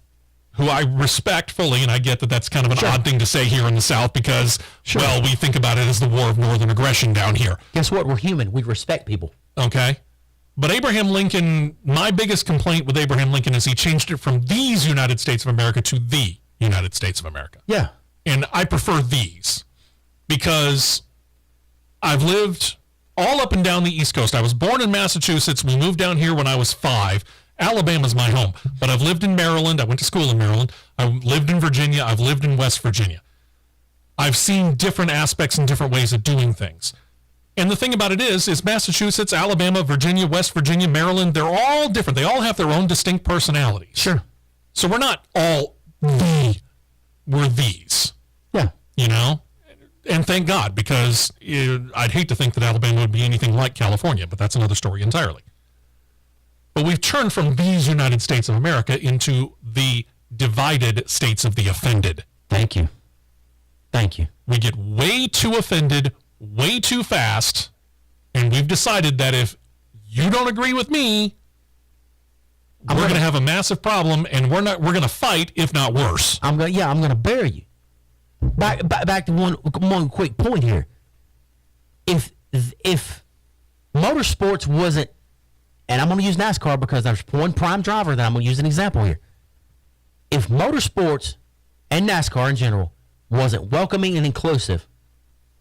who I respect fully, and I get that that's kind of an odd thing to say here in the South because, well, we think about it as the War of Northern Aggression down here. Guess what? We're human. We respect people. Okay. But Abraham Lincoln, my biggest complaint with Abraham Lincoln is he changed it from these United States of America to the United States of America. Yeah. And I prefer these because I've lived all up and down the East Coast. I was born in Massachusetts. We moved down here when I was 5. Alabama's my home, but I've lived in Maryland. I went to school in Maryland. I lived in Virginia. I've lived in West Virginia. I've seen different aspects and different ways of doing things. And the thing about it is Massachusetts, Alabama, Virginia, West Virginia, Maryland, they're all different. They all have their own distinct personalities. Sure. So we're not all we're these. Yeah. You know? And thank God, because I'd hate to think that Alabama would be anything like California, but that's another story entirely. But we've turned from these United States of America into the divided states of the offended. Thank you. Thank you. We get way too offended, way too fast, and we've decided that if you don't agree with me, we're going to have a massive problem, and we're going to fight, if not worse. I'm going to bury you. Back to one quick point here. If motorsports wasn't, and I'm going to use NASCAR because there's one prime driver that I'm going to use an example here. If motorsports and NASCAR in general wasn't welcoming and inclusive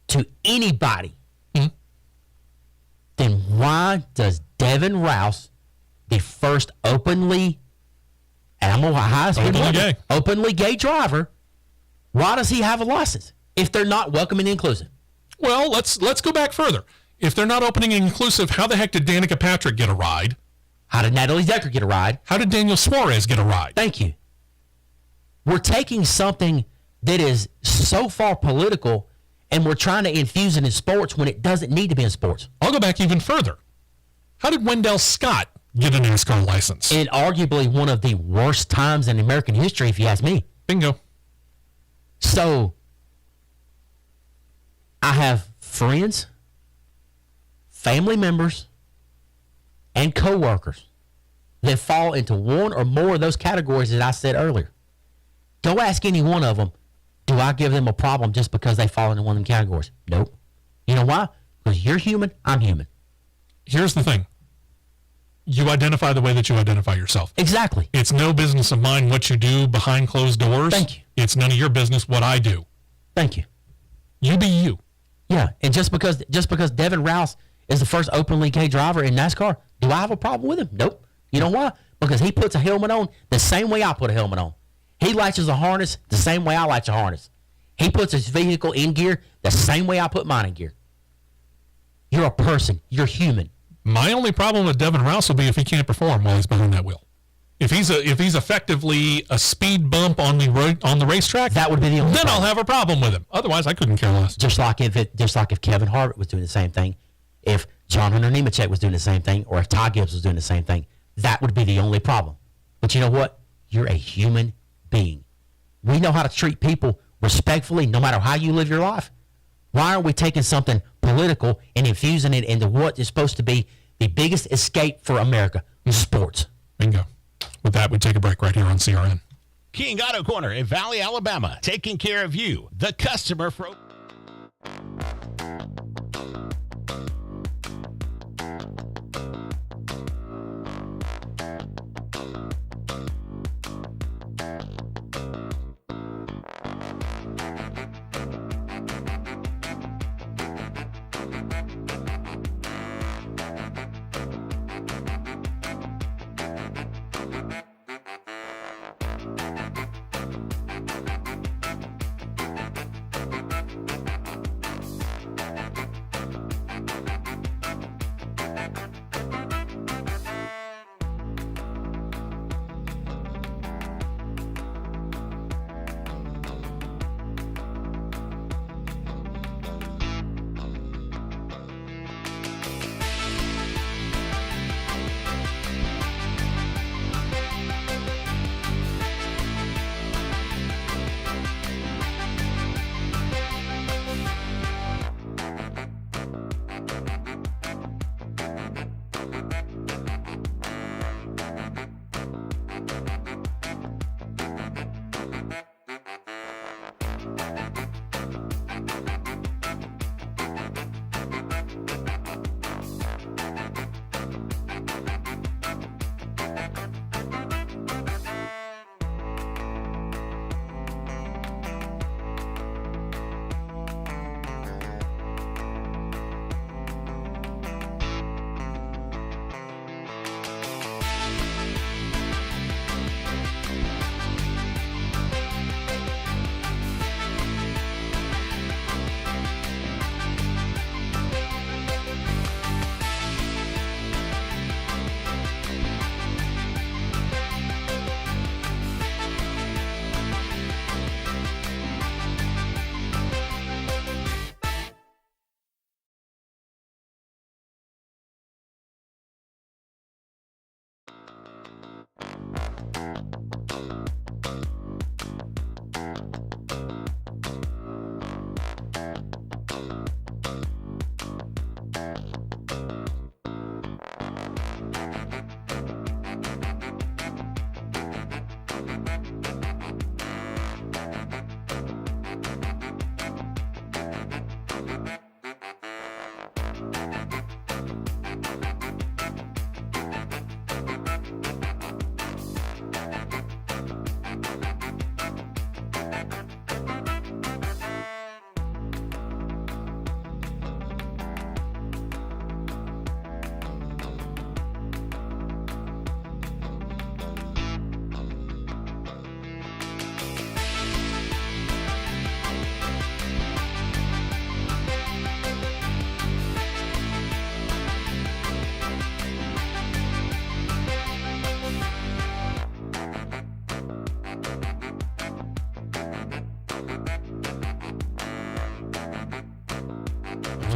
to anybody, then why does Devin Rouse, the first openly gay driver, why does he have a license if they're not welcoming and inclusive? Well, let's go back further. If they're not opening and inclusive, how the heck did Danica Patrick get a ride? How did Natalie Decker get a ride? How did Daniel Suarez get a ride? Thank you. We're taking something that is so far political and we're trying to infuse it in sports when it doesn't need to be in sports. I'll go back even further. How did Wendell Scott get a NASCAR license? In arguably one of the worst times in American history, if you ask me. Bingo. So, I have friends, family members, and coworkers that fall into one or more of those categories that I said earlier. Go ask any one of them, Do I give them a problem just because they fall into one of them categories? Nope. You know why? Because you're human, I'm human. Here's the thing. You identify the way that you identify yourself. Exactly. It's no business of mine what you do behind closed doors. Thank you. It's none of your business what I do. Thank you. You be you. Yeah, and just because Devin Rouse is the first openly gay driver in NASCAR, do I have a problem with him? Nope. You know why? Because he puts a helmet on the same way I put a helmet on. He latches a harness the same way I latch a harness. He puts his vehicle in gear the same way I put mine in gear. You're a person. You're human. My only problem with Devin Rouse will be if he can't perform while he's behind that wheel. If he's effectively a speed bump on the racetrack, That would be the only then problem. I'll have a problem with him. Otherwise, I couldn't care less. Just like if Kevin Harvick was doing the same thing, if John Hunter Nemechek was doing the same thing, or if Ty Gibbs was doing the same thing, that would be the only problem. But you know what? You're a human being. We know how to treat people respectfully no matter how you live your life. Why are we taking something political and infusing it into what is supposed to be the biggest escape for America? Sports. Bingo. With that, we take a break right here on CRN. King Auto Corner in Valley, Alabama, taking care of you, the customer.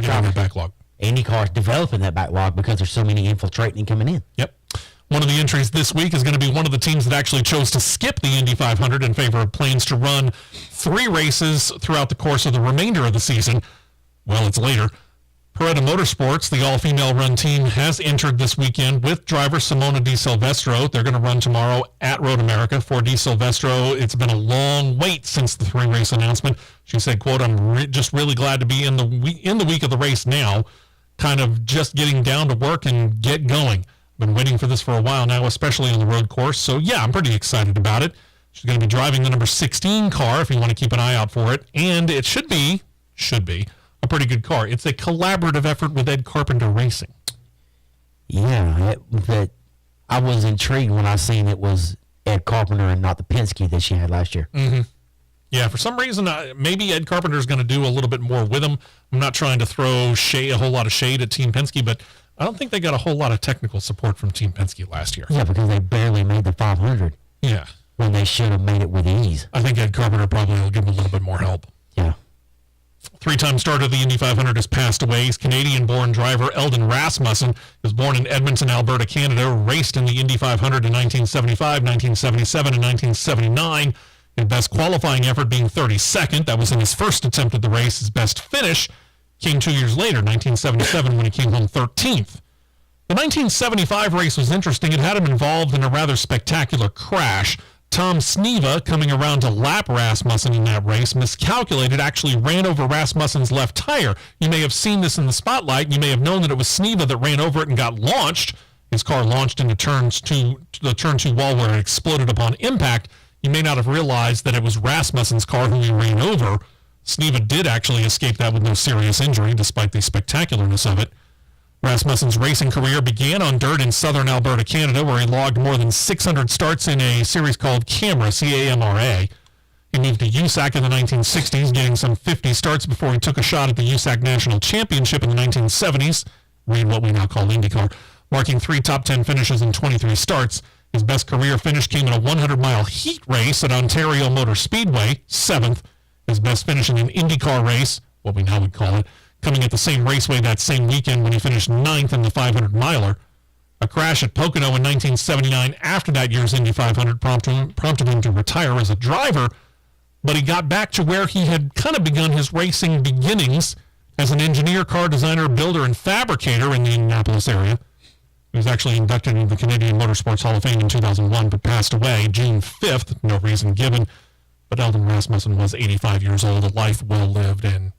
On their backlog. IndyCar is developing that backlog because there's so many infiltrating and coming in. Yep. One of the entries this week is going to be one of the teams that actually chose to skip the Indy 500 in favor of plans to run 3 races throughout the course of the remainder of the season. Well, it's later. Peretta Motorsports, the all-female run team, has entered this weekend with driver Simona Di Silvestro. They're going to run tomorrow at Road America. For Di Silvestro, it's been a long wait since the 3-race announcement. She said, quote, I'm just really glad to be in the week of the race now, kind of just getting down to work and get going. Been waiting for this for a while now, especially on the road course. So, yeah, I'm pretty excited about it. She's going to be driving the number 16 car if you want to keep an eye out for it. And it should be a pretty good car. It's a collaborative effort with Ed Carpenter Racing. Yeah, I was intrigued when I seen it was Ed Carpenter and not the Penske that she had last year. Mm-hmm. Yeah, for some reason, maybe Ed Carpenter's going to do a little bit more with him. I'm not trying to throw a whole lot of shade at Team Penske, but I don't think they got a whole lot of technical support from Team Penske last year. Yeah, because they barely made the 500. Yeah. When they should have made it with ease. I think Ed Carpenter probably will give them a little bit more help. Yeah. 3-time starter of the Indy 500 has passed away. He's Canadian-born driver Eldon Rasmussen. Was born in Edmonton, Alberta, Canada. Raced in the Indy 500 in 1975, 1977, and 1979. His best qualifying effort being 32nd. That was in his first attempt at the race. His best finish came 2 years later, 1977, when he came home 13th. The 1975 race was interesting. It had him involved in a rather spectacular crash. Tom Sneva, coming around to lap Rasmussen in that race, miscalculated, actually ran over Rasmussen's left tire. You may have seen this in the spotlight. You may have known that it was Sneva that ran over it and got launched. His car launched into the turn 2 wall where it exploded upon impact. You may not have realized that it was Rasmussen's car who he ran over. Sneva did actually escape that with no serious injury, despite the spectacularness of it. Rasmussen's racing career began on dirt in southern Alberta, Canada, where he logged more than 600 starts in a series called CAMRA, C-A-M-R-A. He moved to USAC in the 1960s, getting some 50 starts before he took a shot at the USAC National Championship in the 1970s, read what we now call IndyCar, marking 3 top 10 finishes in 23 starts. His best career finish came in a 100-mile heat race at Ontario Motor Speedway, 7th. His best finish in an IndyCar race, what we now would call it, coming at the same raceway that same weekend when he finished 9th in the 500-miler. A crash at Pocono in 1979 after that year's Indy 500 prompted him to retire as a driver, but he got back to where he had kind of begun his racing beginnings as an engineer, car designer, builder, and fabricator in the Indianapolis area. He was actually inducted into the Canadian Motorsports Hall of Fame in 2001, but passed away June 5th, no reason given. But Eldon Rasmussen was 85 years old, a life well lived, and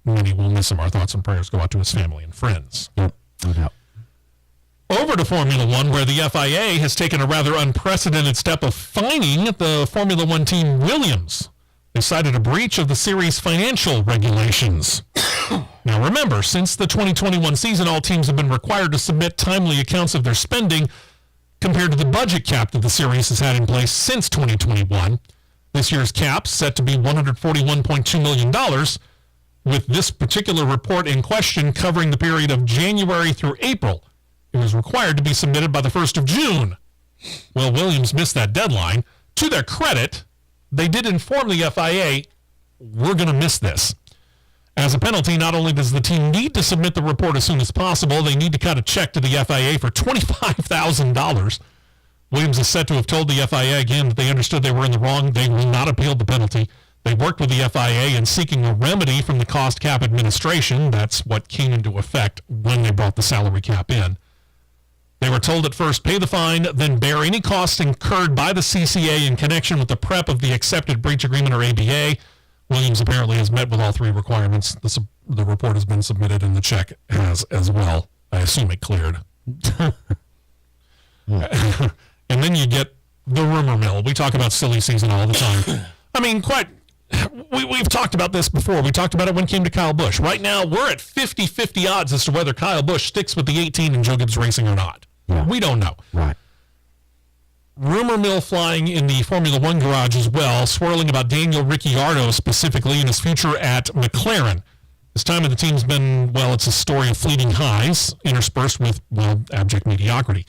many will miss him. Our thoughts and prayers go out to his family and friends. Yep, no doubt. Over to Formula One, where the FIA has taken a rather unprecedented step of fining the Formula One team Williams. They cited a breach of the series' financial regulations. Now remember, since the 2021 season, all teams have been required to submit timely accounts of their spending compared to the budget cap that the series has had in place since 2021. This year's cap set to be $141.2 million, with this particular report in question covering the period of January through April. It was required to be submitted by the 1st of June. Well, Williams missed that deadline. To their credit, they did inform the FIA, we're going to miss this. As a penalty, not only does the team need to submit the report as soon as possible, they need to cut a check to the FIA for $25,000. Williams is said to have told the FIA again that they understood they were in the wrong. They will not appeal the penalty. They worked with the FIA in seeking a remedy from the cost cap administration. That's what came into effect when they brought the salary cap in. They were told at first, pay the fine, then bear any costs incurred by the CCA in connection with the prep of the accepted breach agreement or ABA. Williams apparently has met with all 3 requirements. The report has been submitted and the check has as well. I assume it cleared. And then you get the rumor mill. We talk about silly season all the time. I mean, we've talked about this before. We talked about it when it came to Kyle Busch. Right now, we're at 50-50 odds as to whether Kyle Busch sticks with the 18 in Joe Gibbs Racing or not. Yeah. We don't know. Right. Rumor mill flying in the Formula One garage as well, swirling about Daniel Ricciardo specifically and his future at McLaren. This time of the team's been, well, it's a story of fleeting highs interspersed with, well, abject mediocrity.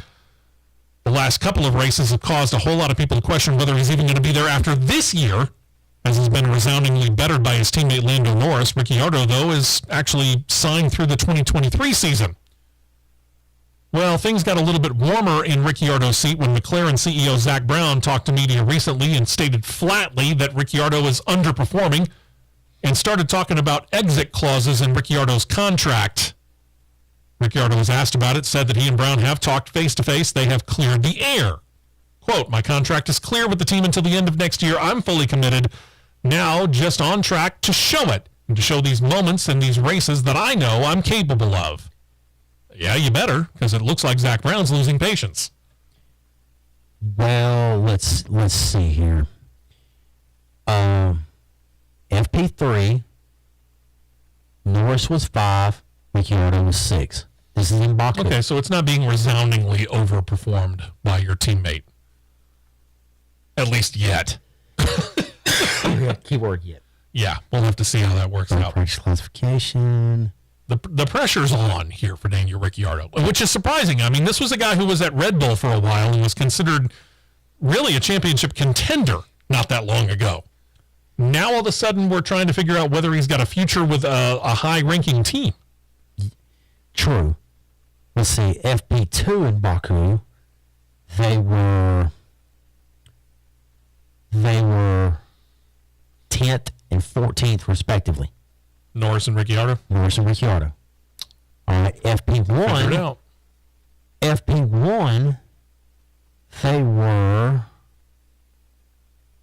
The last couple of races have caused a whole lot of people to question whether he's even going to be there after this year, as has been resoundingly bettered by his teammate Lando Norris. Ricciardo, though, is actually signed through the 2023 season. Well, things got a little bit warmer in Ricciardo's seat when McLaren CEO Zach Brown talked to media recently and stated flatly that Ricciardo is underperforming and started talking about exit clauses in Ricciardo's contract. Ricciardo was asked about it, said that he and Brown have talked face-to-face. They have cleared the air. Quote, my contract is clear with the team until the end of next year. I'm fully committed. Now just on track to show it and to show these moments and these races that I know I'm capable of. Yeah, you better, because it looks like Zach Brown's losing patience. Well, let's see here. FP3, Norris was 5, Ricciardo was 6. This is in Baku. Okay, so it's not being resoundingly overperformed by your teammate. At least yet. Keyword yet. Yeah, we'll have to see how that works out. Practice classification. The pressure's on here for Daniel Ricciardo, which is surprising. I mean, this was a guy who was at Red Bull for a while and was considered really a championship contender not that long ago. Now, all of a sudden, we're trying to figure out whether he's got a future with a high-ranking team. True. Let's see. FP2 in Baku, they were 10th and 14th, respectively. Norris and Ricciardo? Norris and Ricciardo. All right, Figure it FP1. out. FP1, they were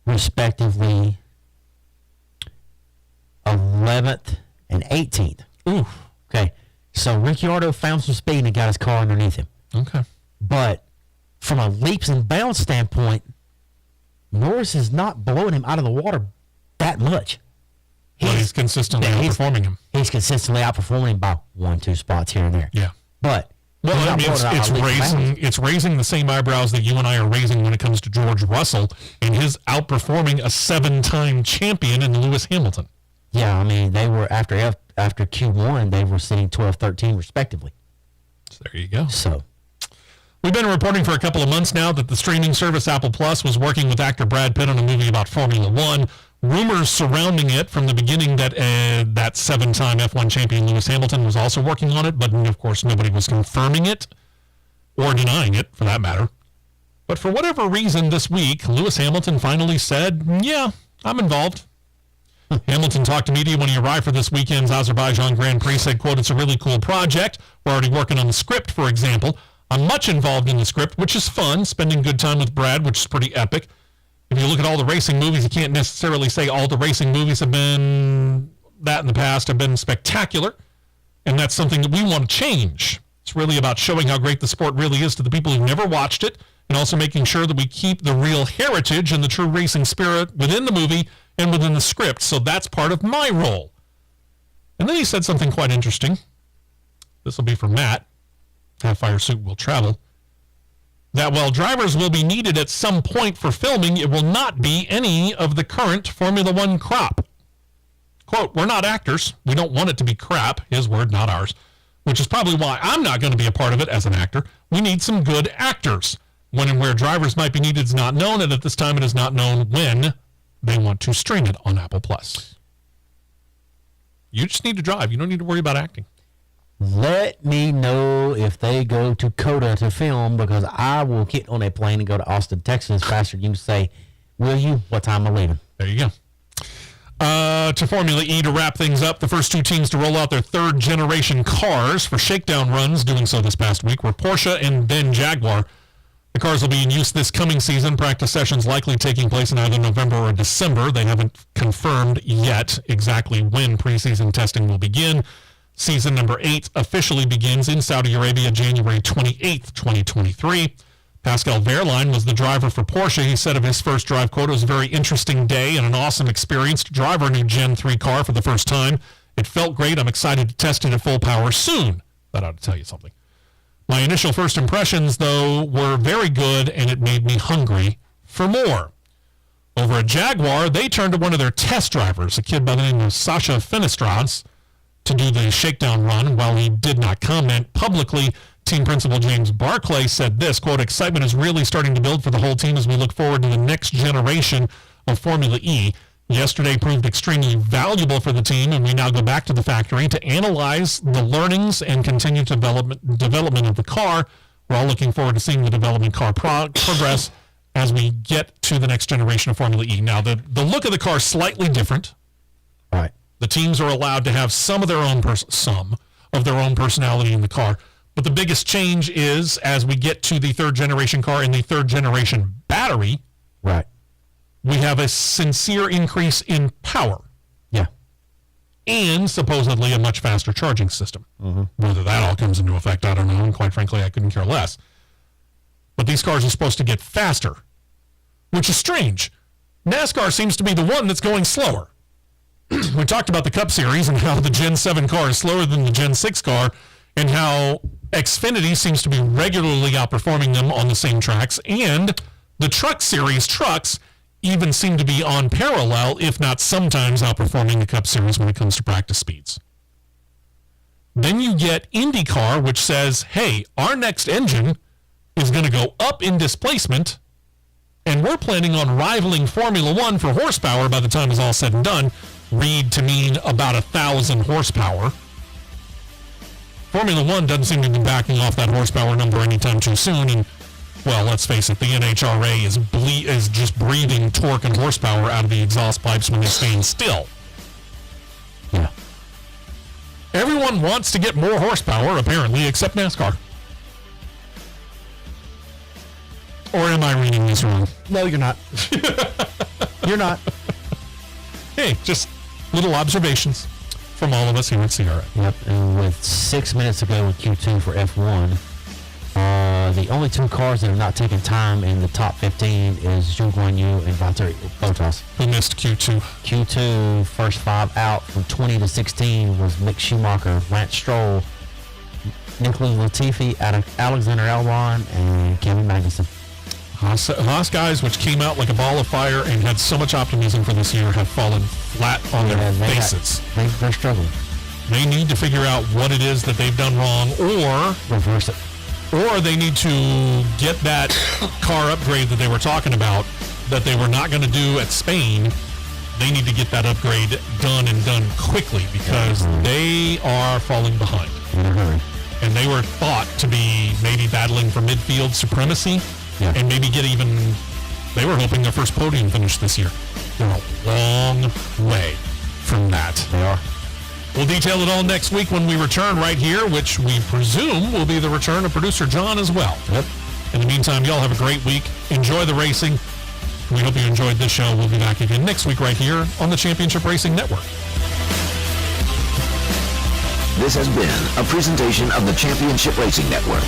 respectively 11th and 18th. Ooh. Okay, so Ricciardo found some speed and got his car underneath him. Okay. But from a leaps and bounds standpoint, Norris is not blowing him out of the water that much. He's consistently outperforming him. He's consistently outperforming him by 1-2 spots here and there. Yeah. But well, I mean, it's raising the same eyebrows that you and I are raising when it comes to George Russell and his outperforming a 7-time champion in Lewis Hamilton. Yeah, I mean, they were after Q1, they were sitting 12-13 respectively. So there you go. So we've been reporting for a couple of months now that the streaming service Apple Plus was working with actor Brad Pitt on a movie about Formula One. Rumors surrounding it from the beginning that that 7-time F1 champion Lewis Hamilton was also working on it, but of course nobody was confirming it or denying it, for that matter. But for whatever reason this week, Lewis Hamilton finally said, yeah, I'm involved. Hamilton talked to media when he arrived for this weekend's Azerbaijan Grand Prix, said, quote, it's a really cool project. We're already working on the script, for example. I'm much involved in the script, which is fun, spending good time with Brad, which is pretty epic. If you look at all the racing movies, you can't necessarily say all the racing movies have been that in the past have been spectacular, and that's something that we want to change. It's really about showing how great the sport really is to the people who've never watched it, and also making sure that we keep the real heritage and the true racing spirit within the movie and within the script. So that's part of my role. And then he said something quite interesting. This will be for Matt. Half-Fire Suit will travel. That while drivers will be needed at some point for filming, it will not be any of the current Formula One crop. Quote, we're not actors. We don't want it to be crap. His word, not ours. Which is probably why I'm not going to be a part of it as an actor. We need some good actors. When and where drivers might be needed is not known, and at this time it is not known when they want to stream it on Apple Plus. You just need to drive. You don't need to worry about acting. let me know if they go to Coda to film, because I will get on a plane and go to Austin, Texas faster than you can say, will you? What time am I leaving? There you go. To Formula E, to wrap things up, the first two teams to roll out their third-generation cars for shakedown runs, doing so this past week, were Porsche and then Jaguar. The cars will be in use this coming season. Practice sessions likely taking place in either November or December. They haven't confirmed yet exactly when preseason testing will begin. Season number 8 officially begins in Saudi Arabia January 28th, 2023. Pascal Wehrlein was the driver for Porsche. He said of his first drive, quote, "It was a very interesting day and an awesome experience to drive our new Gen 3 car for the first time. It felt great. I'm excited to test it at full power soon." That ought to tell you something. My initial first impressions, though, were very good, and it made me hungry for more. Over at Jaguar, they turned to one of their test drivers, a kid by the name of Sasha Fenestrans, to do the shakedown run. While he did not comment publicly, team principal James Barclay said this, quote, "Excitement is really starting to build for the whole team as we look forward to the next generation of Formula E. Yesterday proved extremely valuable for the team, and we now go back to the factory to analyze the learnings and continue development of the car. We're all looking forward to seeing the development car progress as we get to the next generation of Formula E." Now, the look of the car is slightly different. All right. The teams are allowed to have some of their own of their own personality in the car. But the biggest change is as we get to the third generation car and the third generation battery, Right. we have a sincere increase in power Yeah. and supposedly a much faster charging system. Whether that all comes into effect, I don't know. And quite frankly, I couldn't care less. But these cars are supposed to get faster, which is strange. NASCAR seems to be the one that's going slower. We talked about the Cup Series and how the Gen 7 car is slower than the Gen 6 car and how Xfinity seems to be regularly outperforming them on the same tracks. And the Truck Series trucks even seem to be on parallel, if not sometimes outperforming the Cup Series when it comes to practice speeds. Then you get Indycar, which says, hey, our next engine is going to go up in displacement, and we're planning on rivaling Formula One for horsepower by the time it's all said and done. Read to mean about 1,000 horsepower. Formula One doesn't seem to be backing off that horsepower number anytime too soon, and, well, let's face it, the NHRA is just breathing torque and horsepower out of the exhaust pipes when they stand still. Yeah. Everyone wants to get more horsepower, apparently, except NASCAR. Or am I reading this wrong? No, you're not. You're not. Hey, just little observations from all of us here at CRN. Yep. And with 6 minutes to go with Q2 for F1, the only two cars that have not taken time in the top 15 is Zhou Guanyu and Valtteri Bottas. Who missed Q2? Q2, first five out from 20 to 16 was Mick Schumacher, Lance Stroll, Nicholas Latifi, Alexander Albon, and Kevin Magnussen. Haas guys, which came out like a ball of fire and had so much optimism for this year, have fallen flat on their faces. They're struggling. They need to figure out what it is that they've done wrong, or reverse it. Or they need to get that car upgrade that they were talking about that they were not going to do at Spain. They need to get that upgrade done and done quickly because they are falling behind. In a hurry. And they were thought to be maybe battling for midfield supremacy and maybe get even, they were hoping their first podium finish this year. They're a long way from that. They are. We'll detail it all next week when we return right here, which we presume will be the return of producer John as well. Yep. In the meantime, y'all have a great week. Enjoy the racing. We hope you enjoyed this show. We'll be back again next week right here on the Championship Racing Network. This has been a presentation of the Championship Racing Network.